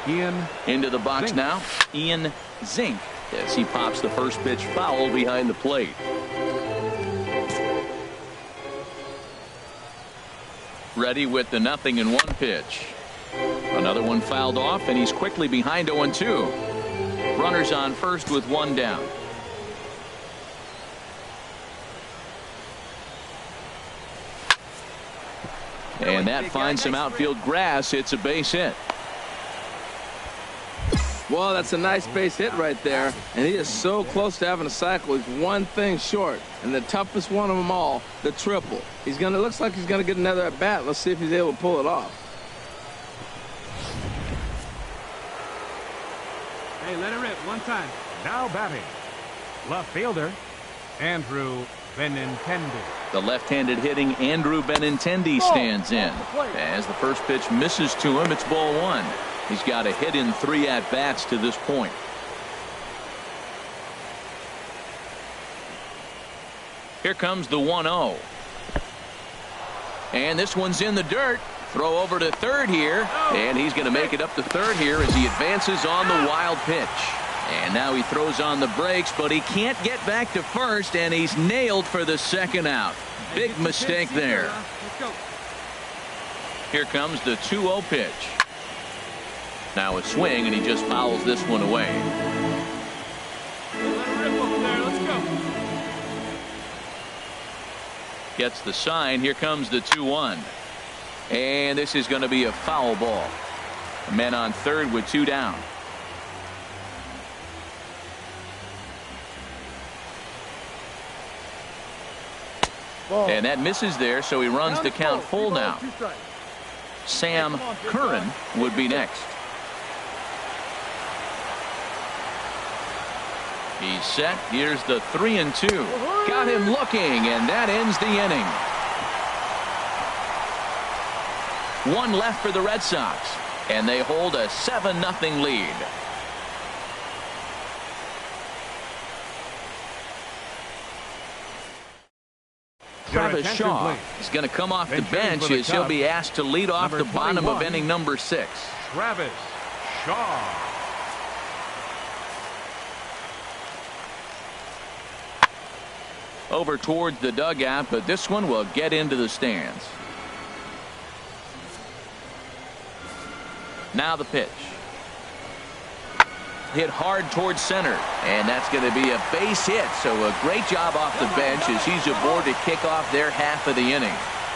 Ian into the box Zink. now, Ian Zink, as he pops the first pitch foul behind the plate. Ready with the 0-1 pitch. Another one fouled off, and he's quickly behind 0-2. Runners on first with one down. And that finds some outfield grass. It's a base hit. Well, that's a nice base hit right there, and he is so close to having a cycle. He's one thing short, and the toughest one of them all, the triple. Looks like he's gonna get another at bat. Let's see if he's able to pull it off. Hey, let her rip one time. now batting, left fielder Andrew Benintendi. The left-handed hitting Andrew Benintendi stands in. As the first pitch misses to him, it's ball one. He's got a hit in 3 at-bats to this point. Here comes the 1-0. And this one's in the dirt. Throw over to third here. And he's going to make it up to third here as he advances on the wild pitch. And now he throws on the brakes, but he can't get back to first, and he's nailed for the second out. Big mistake there. Here comes the 2-0 pitch. Now a swing, and he just fouls this one away. Let her rip over there. Let's go. Gets the sign. Here comes the 2-1. And this is going to be a foul ball. Men on third with 2 down. And that misses there, so he runs the count full now. Sam Curran would be next. He's set. Here's the 3-2. Got him looking, and that ends the inning. 1 left for the Red Sox, and they hold a 7-0 lead. Travis Shaw is going to come off the bench as he'll be asked to lead off the bottom of inning number 6. Travis Shaw. Over towards the dugout, but this one will get into the stands. Now the pitch. Hit hard towards center, and that's going to be a base hit. So a great job off the bench as he's aboard to kick off their half of the inning.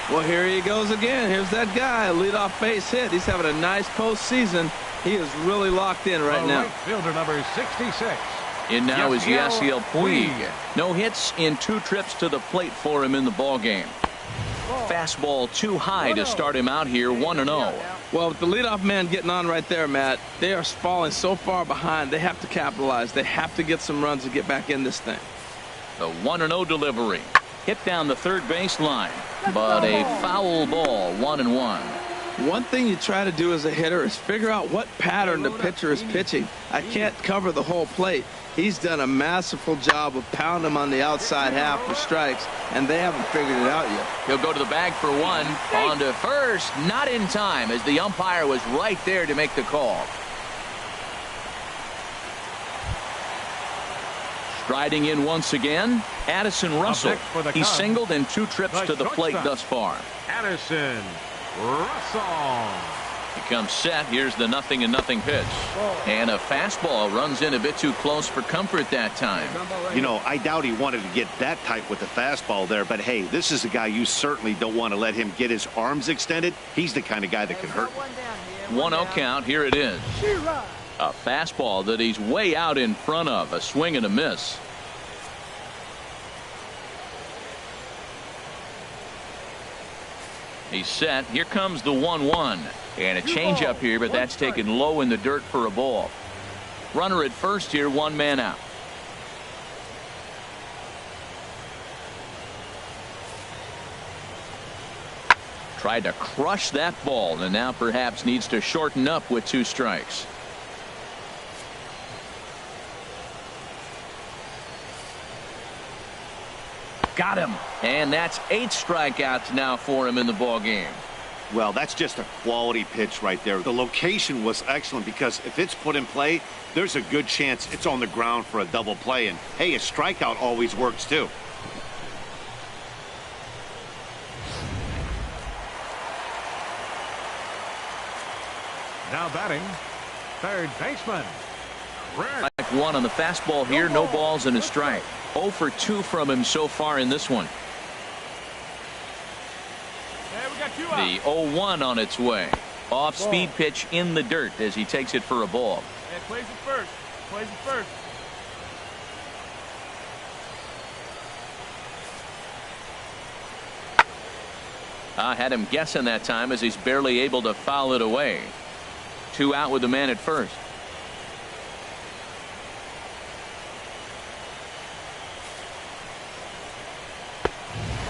Well, here he goes again. Here's that guy, a leadoff base hit. He's having a nice postseason. He is really locked in right now. Right fielder number 66. In now is Yasiel Puig. Puig. No hits in 2 trips to the plate for him in the ball game. Fastball too high to start him out here, 1-0. Well, with the leadoff man getting on right there, Matt, they are falling so far behind. They have to capitalize. They have to get some runs to get back in this thing. The 1-0 delivery. Hit down the third base line, but a foul ball, 1-1. One thing you try to do as a hitter is figure out what pattern the pitcher is pitching. I can't cover the whole plate. He's done a masterful job of pounding him on the outside half for strikes, and they haven't figured it out yet. He'll go to the bag for 1. On to first, not in time, as the umpire was right there to make the call. Striding in once again, Addison Russell. He's singled in 2 trips to the plate thus far. Addison Russell. He comes set. Here's the 0-0 pitch. And a fastball runs in a bit too close for comfort that time. You know, I doubt he wanted to get that tight with the fastball there, but hey, this is a guy you certainly don't want to let him get his arms extended. He's the kind of guy that can hurt. 1-0 count. Here it is. A fastball that he's way out in front of. A swing and a miss. He's set. Here comes the 1-1. And a changeup here, but that's taken low in the dirt for a ball. Runner at first here, 1 man out. Tried to crush that ball, and now perhaps needs to shorten up with 2 strikes. Got him. And that's 8 strikeouts now for him in the ball game. Well, that's just a quality pitch right there. The location was excellent because if it's put in play, there's a good chance it's on the ground for a double play. And hey, a strikeout always works too. Now batting, third baseman. Strike 1 on the fastball here. No balls and a strike. 0 for 2 from him so far in this one. The 0-1 on its way. Off speed pitch in the dirt as he takes it for a ball. Hey, plays it first. Plays it first. I had him guessing that time as he's barely able to foul it away. 2 out with the man at first.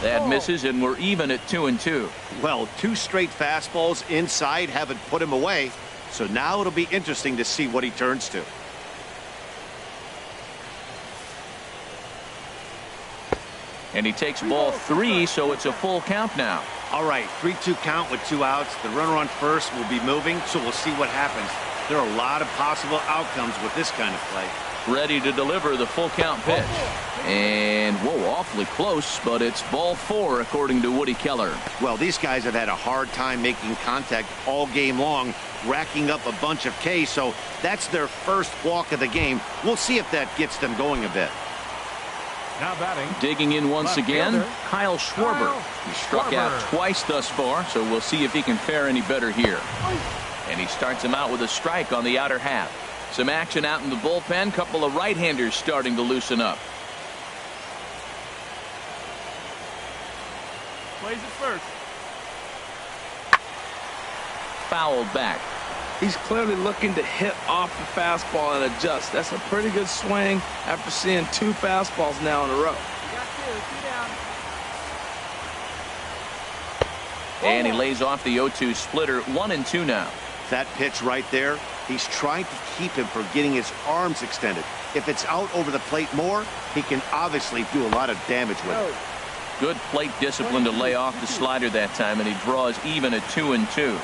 That misses, and we're even at 2-2. Well, 2 straight fastballs inside haven't put him away. So now it'll be interesting to see what he turns to. And he takes ball 3, so it's a full count now. All right, 3-2 count with 2 outs. The runner on first will be moving, so we'll see what happens. There are a lot of possible outcomes with this kind of play. Ready to deliver the full count pitch. And, whoa, awfully close, but it's ball 4, according to Woody Keller. Well, these guys have had a hard time making contact all game long, racking up a bunch of Ks, so that's their first walk of the game. We'll see if that gets them going a bit. Now batting. Digging in once again, fielder, Kyle Schwarber. He struck out twice thus far, so we'll see if he can fare any better here. And he starts him out with a strike on the outer half. Some action out in the bullpen. Couple of right-handers starting to loosen up. Plays it first. Fouled back. He's clearly looking to hit off the fastball and adjust. That's a pretty good swing after seeing 2 fastballs now in a row. You got 2 down. And he lays off the 0-2 splitter. 1-2 now. That pitch right there, he's trying to keep him from getting his arms extended. If it's out over the plate more, he can obviously do a lot of damage with it. Good plate discipline to lay off the slider that time, and he draws even at 2-2.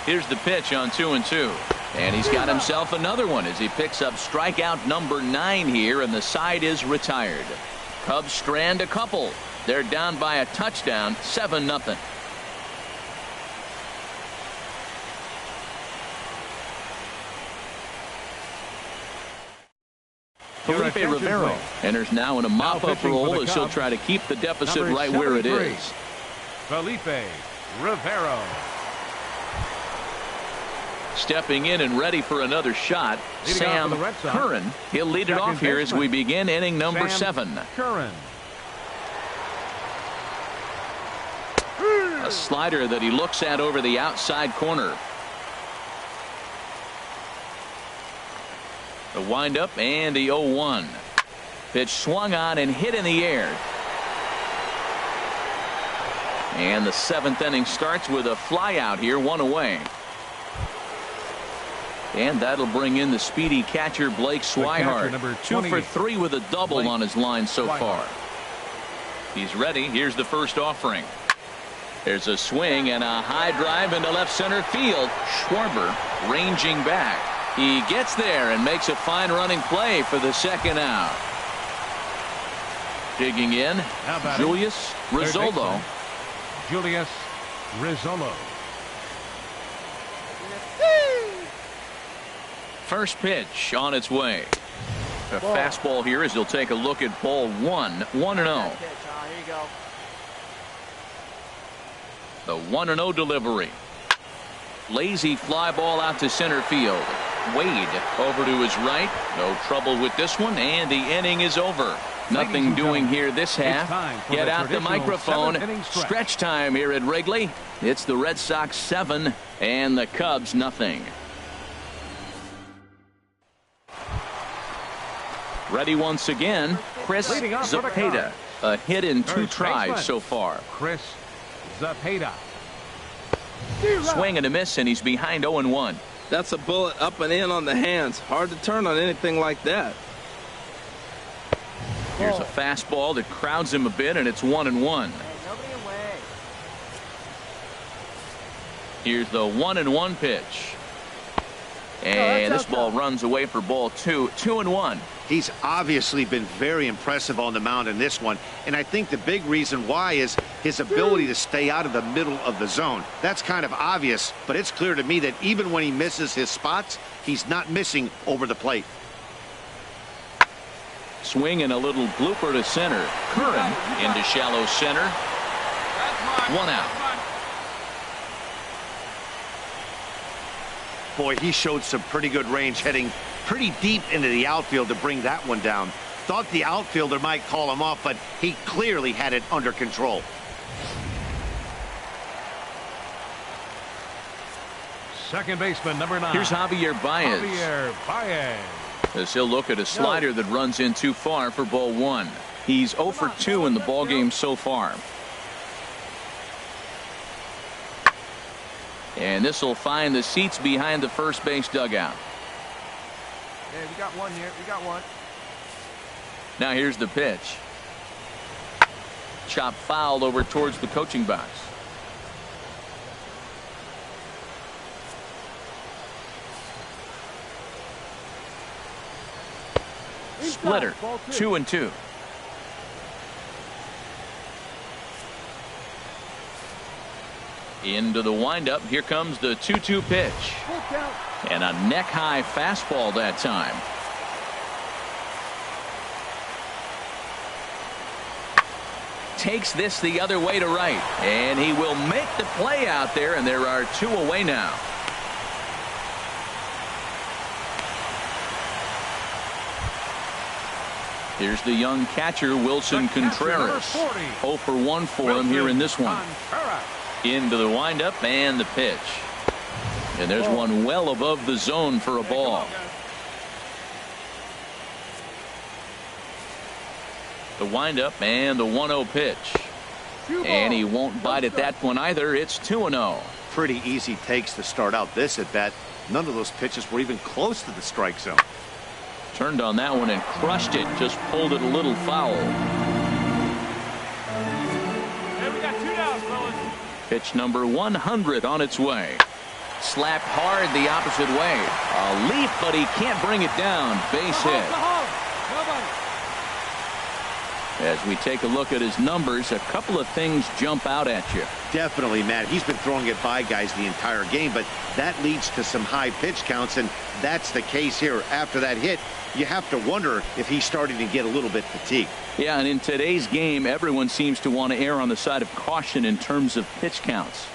Here's the pitch on 2-2. And he's got himself another one as he picks up strikeout number 9 here, and the side is retired. Cubs strand a couple. They're down by a touchdown, 7-0. Felipe Rivero enters now in a mop-up role as he'll try to keep the deficit right where it is. Felipe Rivero. Stepping in and ready for another shot, Sam Curran. He'll lead it off here as we begin inning number 7. Curran. A slider that he looks at over the outside corner. The windup and the 0-1. Pitch swung on and hit in the air. And the 7th inning starts with a fly out here, 1 away. And that'll bring in the speedy catcher Blake Swihart. 2 for 3 with a double on his line so far. He's ready. Here's the first offering. There's a swing and a high drive into left center field. Schwarber ranging back. He gets there and makes a fine running play for the second out. Digging in, Julius Rizzolo. Julius Rizzolo. First pitch on its way. A fastball here as he'll take a look at ball 1. 1-0. Here you go. The 1-0 delivery. Lazy fly ball out to center field. Wade over to his right. No trouble with this one, and the inning is over. Nothing doing here this half. Get out the microphone. Stretch time here at Wrigley. It's the Red Sox 7 and the Cubs nothing. Ready once again, Chris Zepeda. A hit in 2 tries so far. Chris Zepeda. Swing and a miss, and he's behind 0-1. That's a bullet up and in on the hands. Hard to turn on anything like that. Here's a fastball that crowds him a bit, and it's 1-1. Hey, nobody away. Here's the 1-1 pitch. And this ball runs away for ball 2. 2-1. He's obviously been very impressive on the mound in this one, and I think the big reason why is his ability to stay out of the middle of the zone. That's kind of obvious, but it's clear to me that even when he misses his spots, he's not missing over the plate. Swing and a little blooper to center. Curran into shallow center. 1 out. Boy, he showed some pretty good range heading pretty deep into the outfield to bring that one down. Thought the outfielder might call him off, but he clearly had it under control. Second baseman, number 9. Here's Javier Baez. Javier Baez. As he'll look at a slider that runs in too far for ball 1. He's 0 for 2 in the ballgame so far. And this will find the seats behind the first base dugout. Hey, we got one here. We got one. Now here's the pitch. Chop fouled over towards the coaching box. Splitter. 2-2. Into the windup. Here comes the 2-2 pitch. And a neck-high fastball that time. takes this the other way to right. And he will make the play out there, and there are 2 away now. Here's the young catcher, Wilson Contreras. 0 for 1 for him here in this one. Into the windup and the pitch. And there's one well above the zone for a ball. The windup and the 1-0 pitch. And he won't bite at that one either. It's 2-0. Pretty easy takes to start out this at bat. None of those pitches were even close to the strike zone. Turned on that one and crushed it. Just pulled it a little foul. Hey, we got 2 downs, fellas. Pitch number 100 on its way. Slapped hard the opposite way. A leap, but he can't bring it down. Base hit. As we take a look at his numbers, a couple of things jump out at you. Definitely, Matt. He's been throwing it by guys the entire game, but that leads to some high pitch counts, and that's the case here. After that hit, you have to wonder if he's starting to get a little bit fatigued. Yeah, and in today's game, everyone seems to want to err on the side of caution in terms of pitch counts.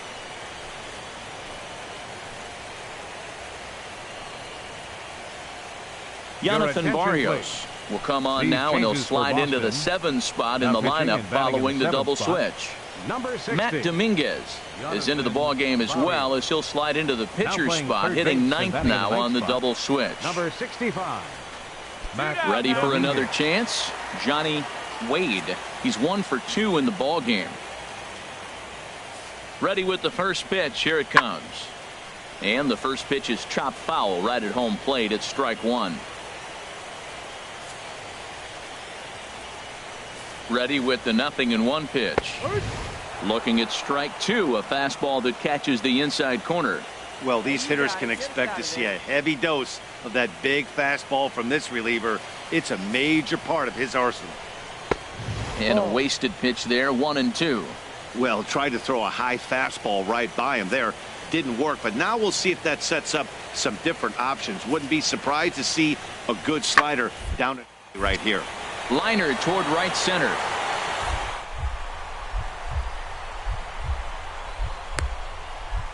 Jonathan Barrios will come on now, and he'll slide into the 7 spot in the lineup following the double switch. Matt Dominguez is into the ball game as well, as he'll slide into the pitcher spot, hitting 9th now on the double switch. Number 65. Ready for another chance? Johnny Wade. He's 1 for 2 in the ball game. Ready with the first pitch. Here it comes. And the first pitch is chopped foul right at home plate. It's strike 1. Ready with the 0-1 pitch. Looking at strike 2, a fastball that catches the inside corner. Well, these hitters can expect to see a heavy dose of that big fastball from this reliever. It's a major part of his arsenal. And a wasted pitch there, 1-2. Well, tried to throw a high fastball right by him there. Didn't work, but now we'll see if that sets up some different options. Wouldn't be surprised to see a good slider down right here. Liner toward right center.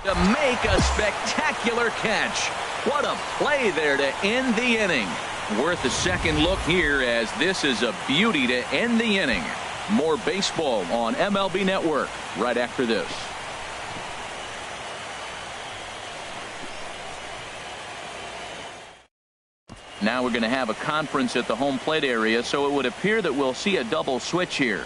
To make a spectacular catch. What a play there to end the inning. Worth a second look here, as this is a beauty to end the inning. More baseball on MLB Network right after this. Now we're going to have a conference at the home plate area, so it would appear that we'll see a double switch here.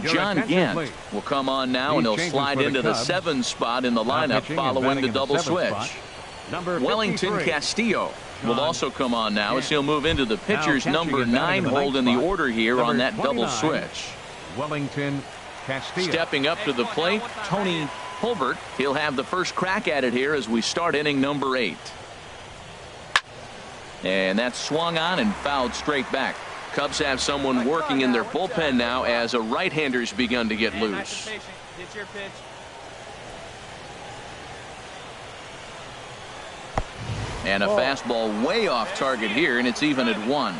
John Gant will come on now, and he'll slide into the 7 spot in the lineup following the double switch. Wellington Castillo will also come on now, as he'll move into the pitcher's number 9 hold in the order here on that double switch. Wellington Castillo. Stepping up to the plate, Tony Hulbert. He'll have the first crack at it here as we start inning number 8. And that's swung on and fouled straight back. Cubs have someone working in their bullpen now, as a right-hander's begun to get loose. Get your pitch. And a fastball way off target here, and it's even at 1.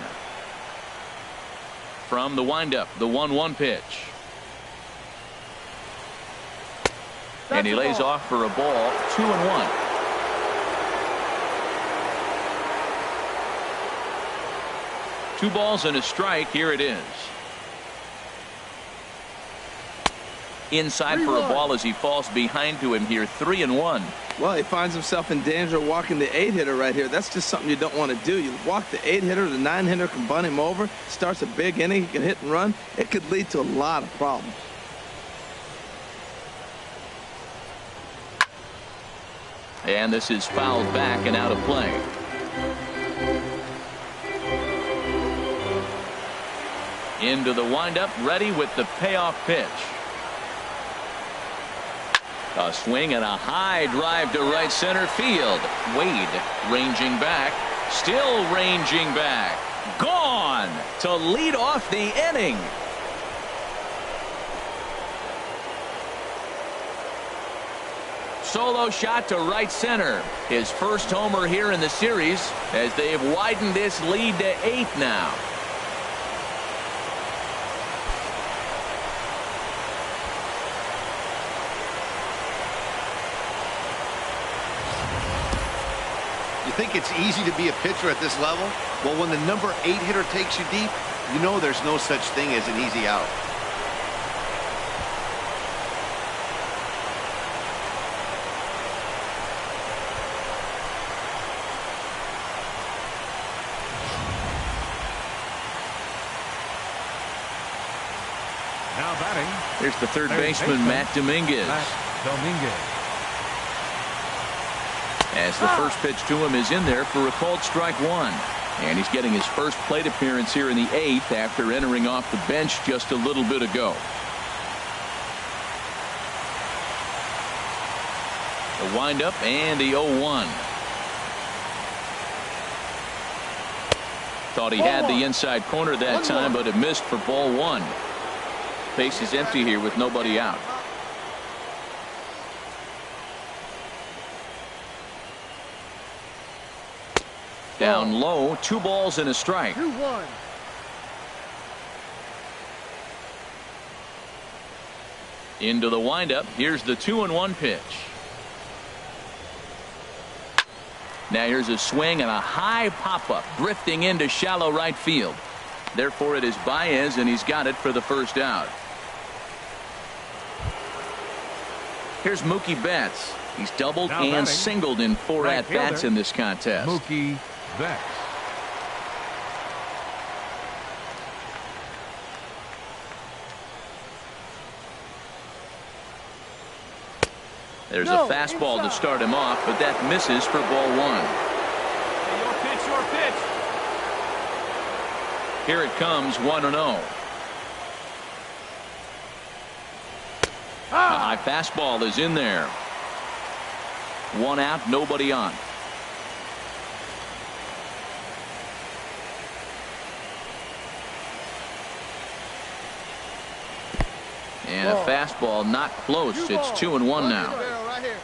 From the windup, the 1-1 pitch. And he lays off for a ball, 2-1. Two balls and a strike. Here it is. Inside for a ball as he falls behind to him here, 3-1. Well, he finds himself in danger of walking the 8-hitter right here. That's just something you don't want to do. You walk the 8-hitter, the 9-hitter can bunt him over, starts a big inning, he can hit and run. It could lead to a lot of problems. And this is fouled back and out of play. Into the windup, ready with the payoff pitch. A swing and a high drive to right center field. Wade ranging back, still ranging back. Gone to lead off the inning. Solo shot to right center. His first homer here in the series as they have widened this lead to 8 now. You think it's easy to be a pitcher at this level? Well, when the number 8 hitter takes you deep, you know there's no such thing as an easy out. Now batting. Here's the third baseman, Matt Dominguez. As the first pitch to him is in there for a called strike 1. And he's getting his first plate appearance here in the 8th after entering off the bench just a little bit ago. The windup and the 0-1. Thought he had the inside corner that time, but it missed for ball 1. Base is empty here with nobody out. Down low, 2 balls and a strike. 2-1. Into the windup. Here's the 2-1 pitch. Now here's a swing and a high pop-up drifting into shallow right field. Therefore it is Baez, and he's got it for the first out. Here's Mookie Betts. He's doubled Now and batting, singled in 4 right at-bats fielder, in this contest. Mookie Betts. There's a fastball to start him off, but that misses for ball 1. Hey, your pitch, your pitch. Here it comes, 1-0. A high fastball is in there. 1 out, nobody on. And a fastball not close. It's 2-1 now. Right here.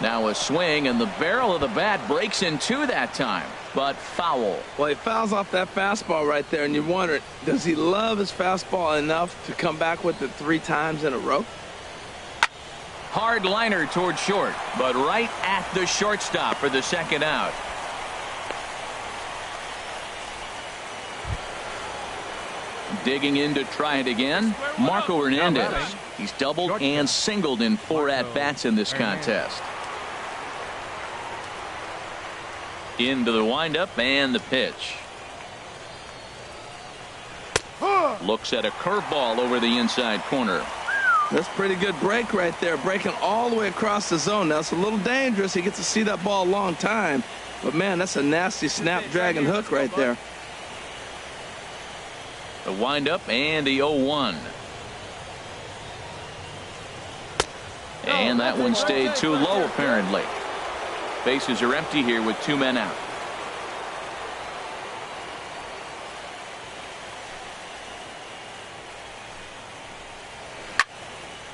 Now a swing, and the barrel of the bat breaks in 2 that time, but foul. Well, he fouls off that fastball right there, and you wonder, does he love his fastball enough to come back with it 3 times in a row? Hard liner toward short, but right at the shortstop for the second out. Digging in to try it again, Marco Hernandez. He's doubled and singled in 4 at-bats in this contest. Into the windup and the pitch. Looks at a curveball over the inside corner. That's a pretty good break right there, breaking all the way across the zone. Now, it's a little dangerous. He gets to see that ball a long time. But, man, that's a nasty snapdragon hook right there. The windup and the 0-1. And that one stayed too low, apparently. Bases are empty here with 2 men out.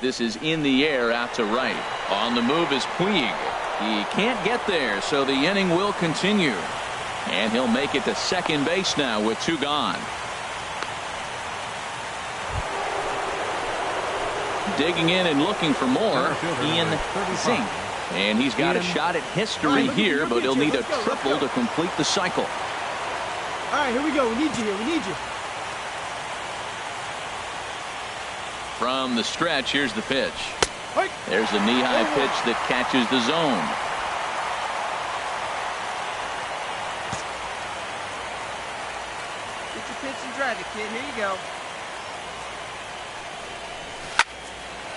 This is in the air out to right. On the move is Puig. He can't get there, so the inning will continue. And he'll make it to second base now with 2 gone. Digging in and looking for more, Ian Zink. And he's got a shot at history here, but he'll need a triple to complete the cycle. All right, here we go. We need you here. We need you. From the stretch, here's the pitch. There's a knee-high pitch that catches the zone. Get your pitch and drive it, kid. Here you go.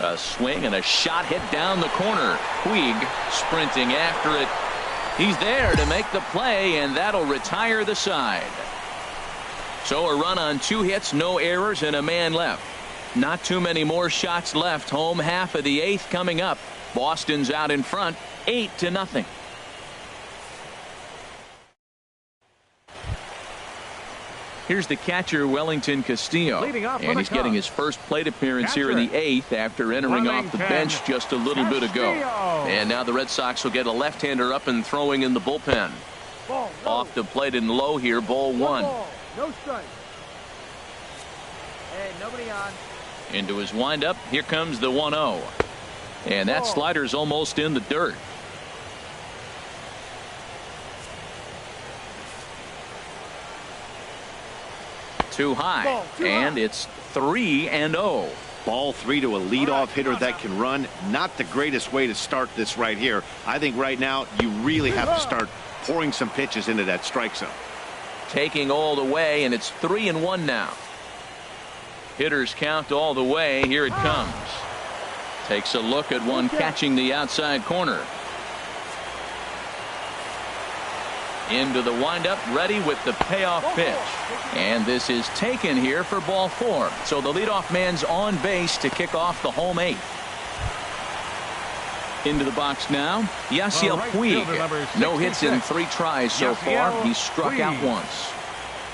A swing and a shot hit down the corner. Puig sprinting after it. He's there to make the play, and that'll retire the side. So a run on 2 hits, no errors, and a man left. Not too many more shots left. Home half of the 8th coming up. Boston's out in front, 8-0. Here's the catcher, Wellington Castillo, and he's getting his first plate appearance here in the 8th after entering off the bench just a little bit ago. And now the Red Sox will get a left-hander up and throwing in the bullpen. Off the plate and low here, ball 1. No strike. Hey, nobody on. Into his windup, here comes the 1-0. And that slider's almost in the dirt. Too high, and it's 3-0. Ball 3 to a leadoff hitter that can run. Not the greatest way to start this right here. I think right now you really have to start pouring some pitches into that strike zone. Taking all the way, and it's 3-1 now. Hitters count all the way. Here it comes. Takes a look at one catching the outside corner. Into the windup, ready with the payoff pitch. And this is taken here for ball 4. So the leadoff man's on base to kick off the home 8th. Into the box now, Yasiel Puig. No hits in 3 tries so far. He's struck out once.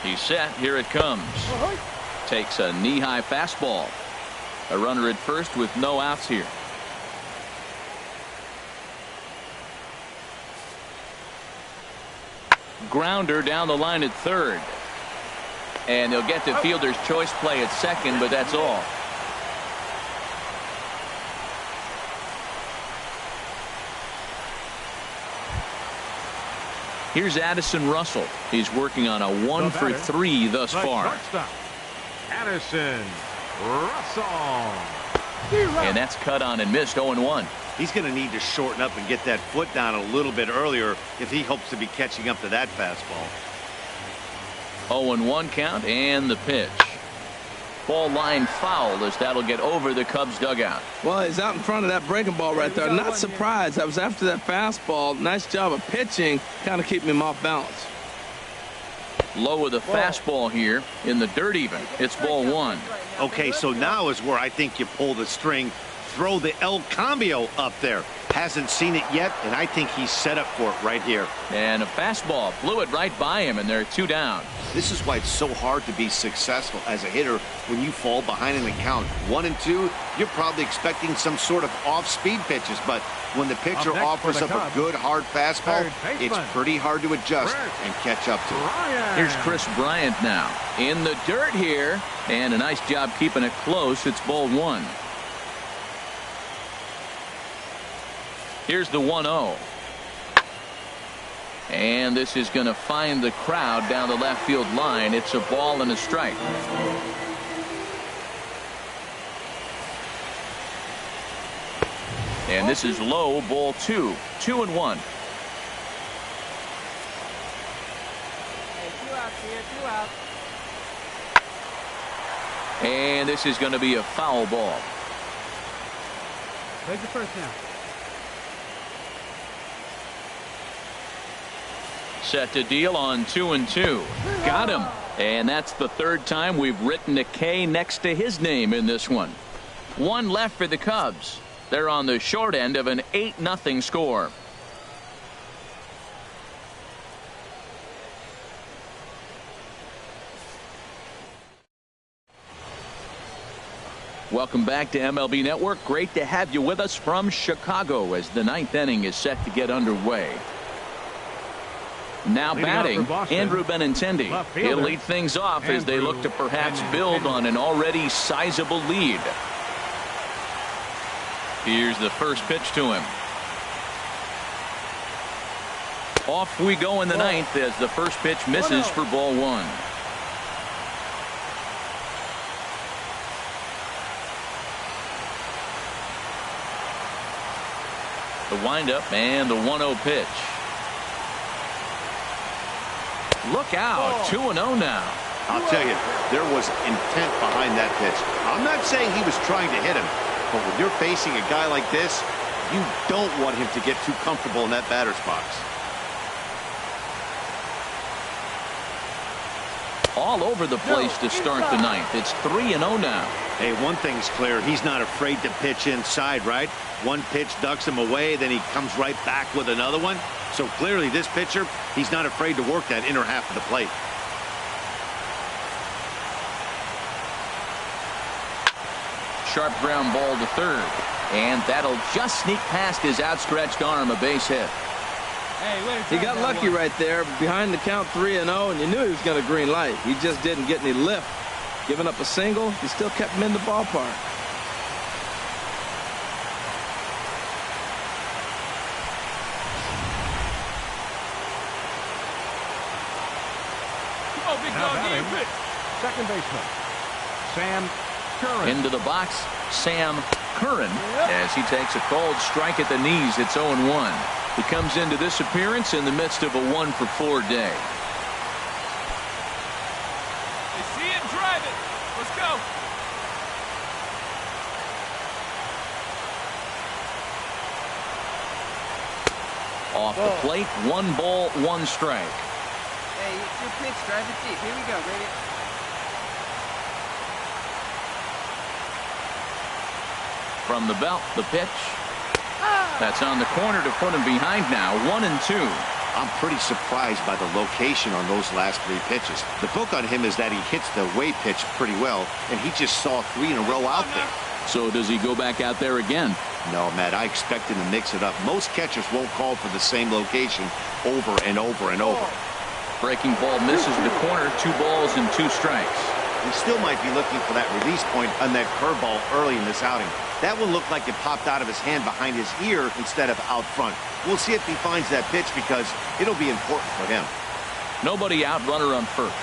He's set. Here it comes. Takes a knee-high fastball. A runner at first with no outs here. Grounder down the line at third. And they'll get the fielder's choice play at second, but that's all. Here's Addison Russell. He's working on a 1 for 3 thus far. Addison Russell. And that's cut on and missed. 0-1. He's going to need to shorten up and get that foot down a little bit earlier if he hopes to be catching up to that fastball. 0-1 count, and the pitch. Ball line foul as that'll get over the Cubs dugout. Well, he's out in front of that breaking ball right there. Not surprised. I was after that fastball. Nice job of pitching, kind of keeping him off balance. Low with a fastball here in the dirt even. It's ball 1. Okay, so now is where I think you pull the string. Throw the El Cambio up there. Hasn't seen it yet, and I think he's set up for it right here. And a fastball blew it right by him, and they're 2 down. This is why it's so hard to be successful as a hitter when you fall behind in the count. 1 and 2, you're probably expecting some sort of off-speed pitches, but when the pitcher offers up a good hard fastball, it's pretty hard to adjust and catch up to it. Here's Chris Bryant now in the dirt here, and a nice job keeping it close. It's ball 1. Here's the 1-0. And this is going to find the crowd down the left field line. It's a ball and a strike. And this is low, ball 2. 2-1. Hey, 2 outs here, 2 outs. And this is going to be a foul ball. Take the first now. Set to deal on 2-2. Got him. And that's the 3rd time we've written a K next to his name in this one. 1 left for the Cubs. They're on the short end of an 8-0 score. Welcome back to MLB Network. Great to have you with us from Chicago as the 9th inning is set to get underway. Now batting, Andrew Benintendi. He'll lead things off as they look to perhaps build on an already sizable lead. Here's the first pitch to him. Off we go in the 9th as the first pitch misses for ball 1. The windup and the 1-0 pitch. Look out. 2-0 now. I'll tell you, there was intent behind that pitch. I'm not saying he was trying to hit him, but when you're facing a guy like this, you don't want him to get too comfortable in that batter's box. All over the place to start the 9th. It's 3-0 now. Hey, one thing's clear. He's not afraid to pitch inside, right? One pitch ducks him away, then he comes right back with another one. So clearly this pitcher, he's not afraid to work that inner half of the plate. sharp ground ball to third. And that'll just sneak past his outstretched arm, a base hit. He got lucky right there behind the count 3-0, and you knew he was going to green light. He just didn't get any lift. Giving up a single, he still kept him in the ballpark. Now batting, second baseman, Sam Curran. Into the box, Sam Curran, as he takes a cold strike at the knees. It's 0-1. He comes into this appearance in the midst of a 1-for-4 day. They see it, drive it. Let's go. Off the plate, 1 ball, 1 strike. Hey, it's your pitch. Drive it deep. Here we go, baby. From the belt, the pitch. That's on the corner to put him behind now. 1-2. I'm pretty surprised by the location on those last 3 pitches. The book on him is that he hits the away pitch pretty well, and he just saw 3 in a row out there. So does he go back out there again? No, Matt, I expect him to mix it up. Most catchers won't call for the same location over and over and over. Breaking ball misses the corner. 2 balls and 2 strikes. He still might be looking for that release point on that curveball early in this outing. That one looked like it popped out of his hand behind his ear instead of out front. We'll see if he finds that pitch because it'll be important for him. Nobody out, runner on first.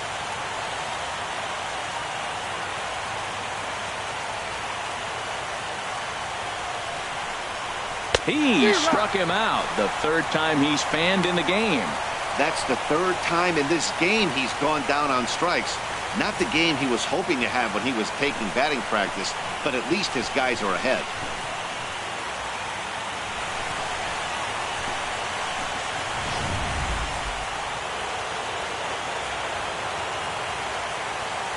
He struck him out. The 3rd time he's fanned in the game. That's the 3rd time in this game he's gone down on strikes. Not the game he was hoping to have when he was taking batting practice, but at least his guys are ahead.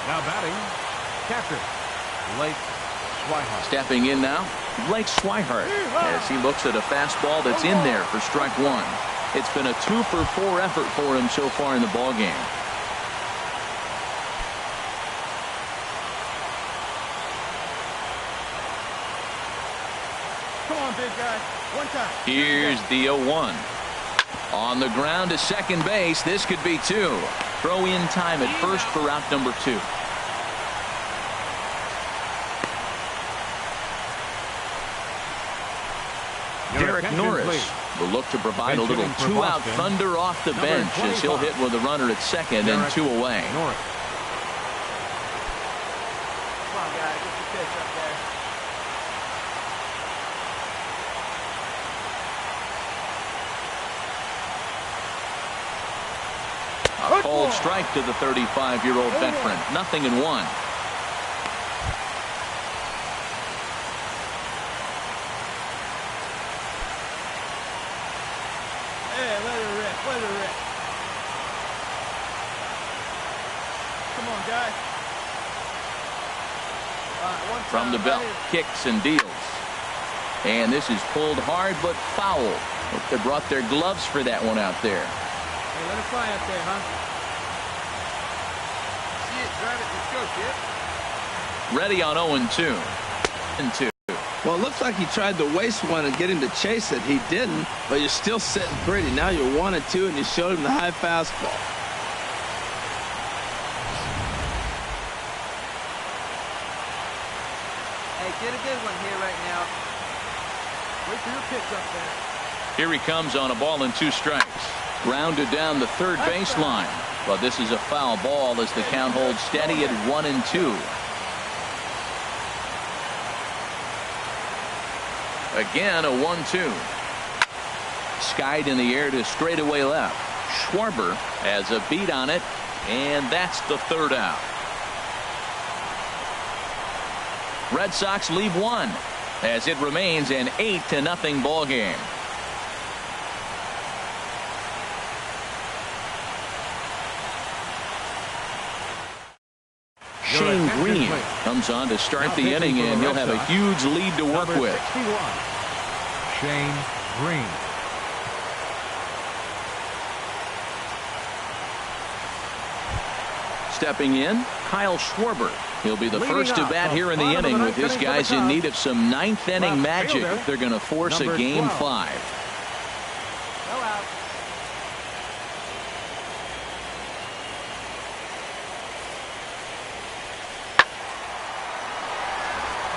Now batting, catcher, Blake Swihart. Stepping in now, Blake Swihart, as he looks at a fastball that's in there for strike 1. It's been a 2-for-4 effort for him so far in the ballgame. Come on, big guy. One time. Here's the 0-1. On the ground to second base. This could be 2. Throw in time at first for out number 2. Derek Norris will look to provide a little 2-out thunder off the bench as he'll hit with a runner at second and 2 away. Norris. Come on, guys. Get your pitch up there. A cold strike to the 35-year-old veteran. 0-1. Hey, let it rip. Let it rip. Come on, guys. One time. From the belt, kicks and deals. And this is pulled hard but foul. Hope they brought their gloves for that one out there. Hey, let it fly up there, huh? See it, drive it. Let's go, kid. Ready on 0-2. 2. Well, it looks like he tried to waste one and get him to chase it. He didn't, but you're still sitting pretty. Now you're 1-2, and you showed him the high fastball. Hey, get a good one here right now. Wait for your pitch up there. Here he comes on a ball and 2 strikes. Grounded down the third baseline. But this is a foul ball as the count holds steady at 1-2. Again, a 1-2. Skied in the air to straightaway left. Schwarber has a beat on it, and that's the 3rd out. Red Sox leave 1 as it remains an 8-0 ball game. Shane Green comes on to start the inning, and he'll have a huge lead to work with. 61, Shane Green. Stepping in, Kyle Schwarber. He'll be the first to bat here in the inning with his guys in need of some ninth inning magic if they're going to force a game 5.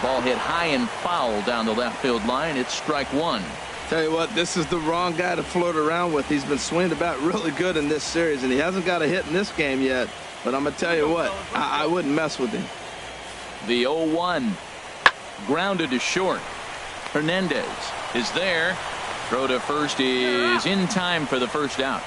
Ball hit high and foul down the left field line. It's strike 1. Tell you what, this is the wrong guy to float around with. He's been swinging the bat really good in this series, and he hasn't got a hit in this game yet. But I'm going to tell you what, I wouldn't mess with him. The 0-1. Grounded to short. Hernandez is there. Throw to first is in time for the first out.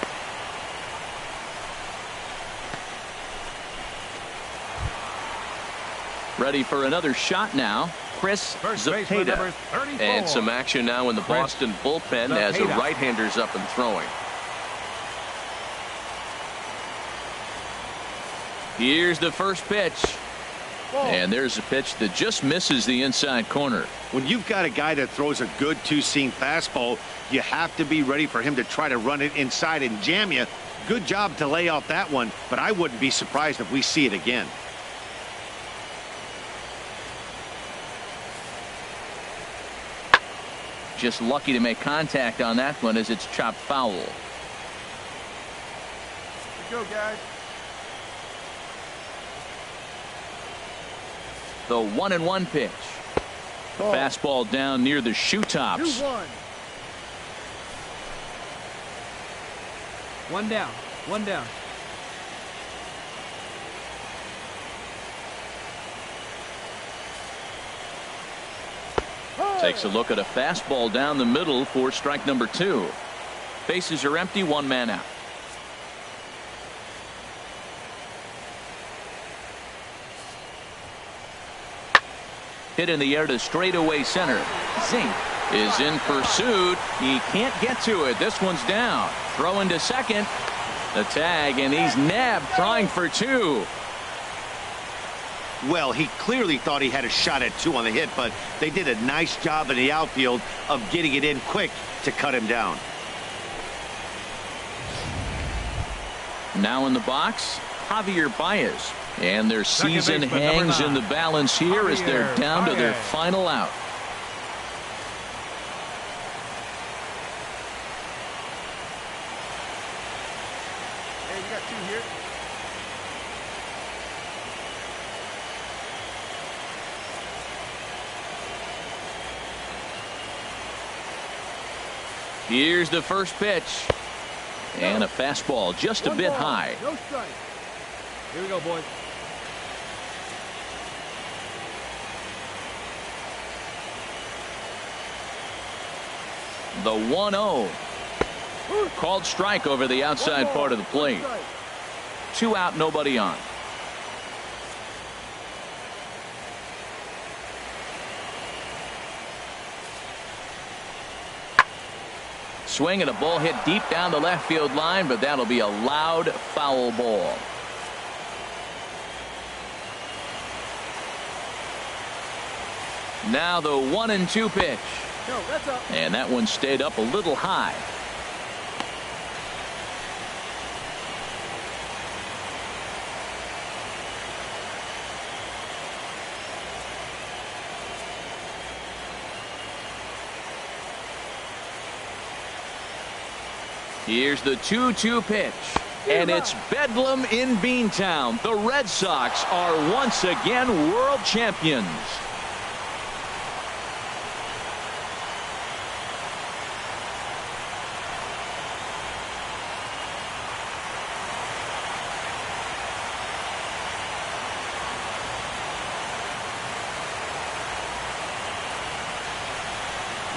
Ready for another shot now. Chris Zepeda. And some action now in the Boston bullpen as a right-hander's up and throwing. Here's the first pitch. And there's a pitch that just misses the inside corner. When you've got a guy that throws a good two-seam fastball, you have to be ready for him to try to run it inside and jam you. Good job to lay off that one, but I wouldn't be surprised if we see it again. Just lucky to make contact on that one as it's chopped foul. Let's go, guys. The 1-1 pitch. Fastball down near the shoe tops. 2-1. One down. One down. Takes a look at a fastball down the middle for strike number 2. Bases are empty, 1 man out. Hit in the air to straightaway center. Zink is in pursuit. He can't get to it. This one's down. Throwing to second. The tag, and he's nabbed trying for 2. Well, he clearly thought he had a shot at 2 on the hit, but they did a nice job in the outfield of getting it in quick to cut him down. Now in the box, Javier Baez. And their season hangs in the balance here as they're down to their final out. Hey, you got 2 here. Here's the first pitch. And a fastball just a bit high. No strike. Here we go, boys. The 1-0. Called strike over the outside part of the plate. 2 out, nobody on. Swing and a ball hit deep down the left field line, but that'll be a loud foul ball. Now the 1-2 pitch. No, that's up. And that one stayed up a little high. Here's the 2-2 pitch. And it's bedlam in Beantown. The Red Sox are once again world champions.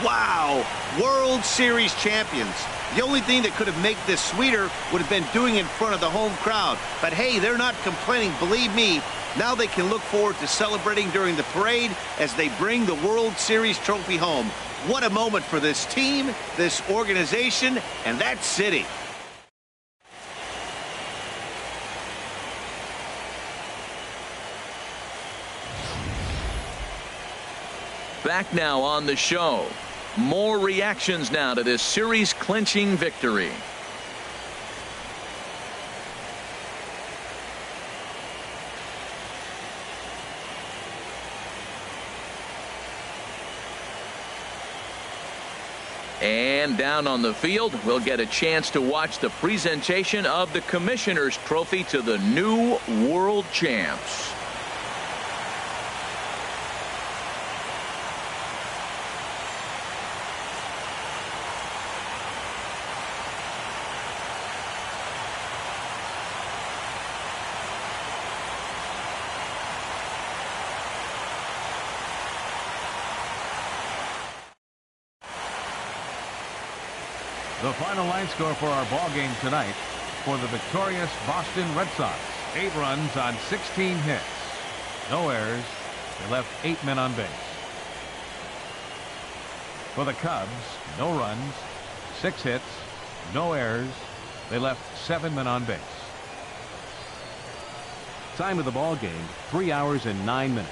Wow, World Series champions. The only thing that could have made this sweeter would have been doing it in front of the home crowd. But hey, they're not complaining, believe me. Now they can look forward to celebrating during the parade as they bring the World Series trophy home. What a moment for this team, this organization, and that city. Back now on the show. More reactions now to this series-clinching victory. And down on the field, we'll get a chance to watch the presentation of the Commissioner's Trophy to the new world champs. The final line score for our ball game tonight for the victorious Boston Red Sox. 8 runs on 16 hits. No errors. They left 8 men on base. For the Cubs, no runs, 6 hits, no errors. They left 7 men on base. Time of the ball game, 3 hours and 9 minutes.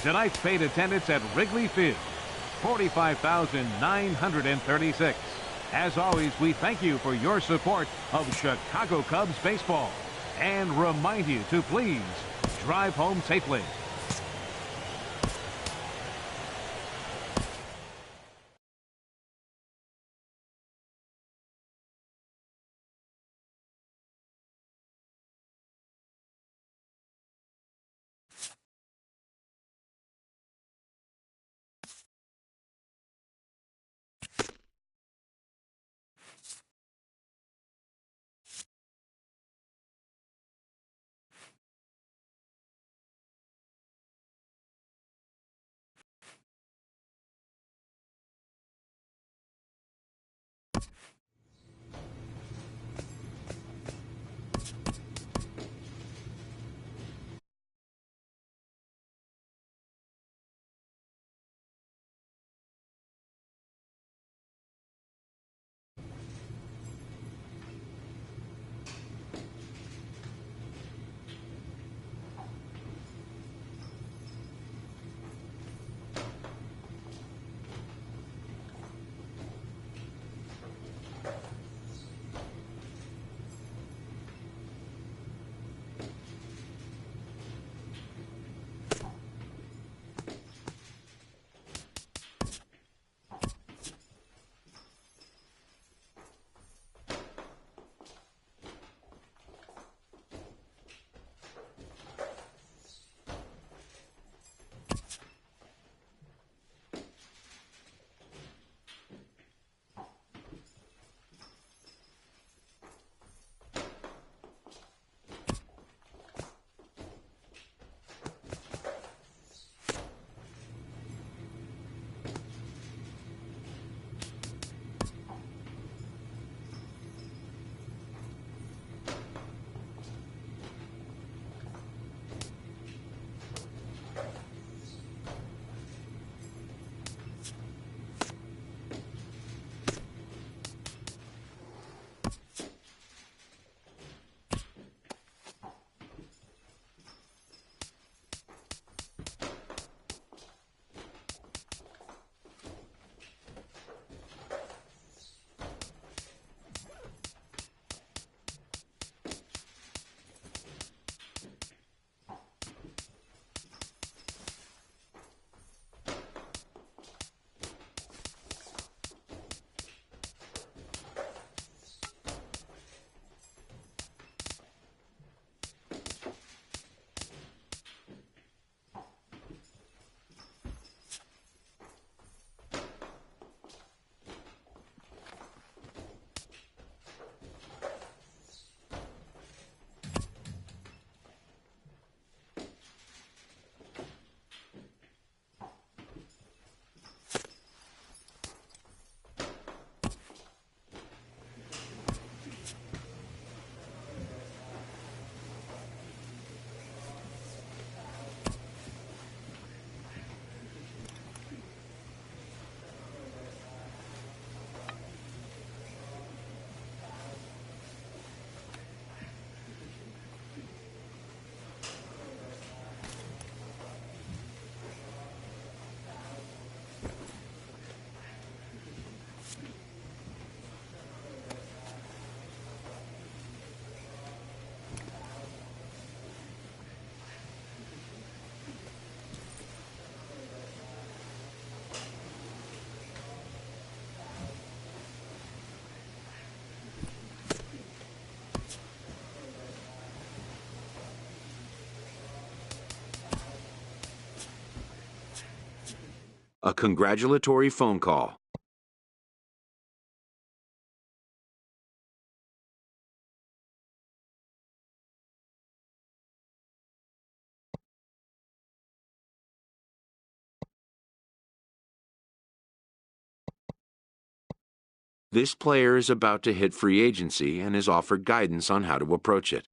Tonight's paid attendance at Wrigley Field, 45,936. As always, we thank you for your support of Chicago Cubs baseball and remind you to please drive home safely. A congratulatory phone call. This player is about to hit free agency and is offered guidance on how to approach it.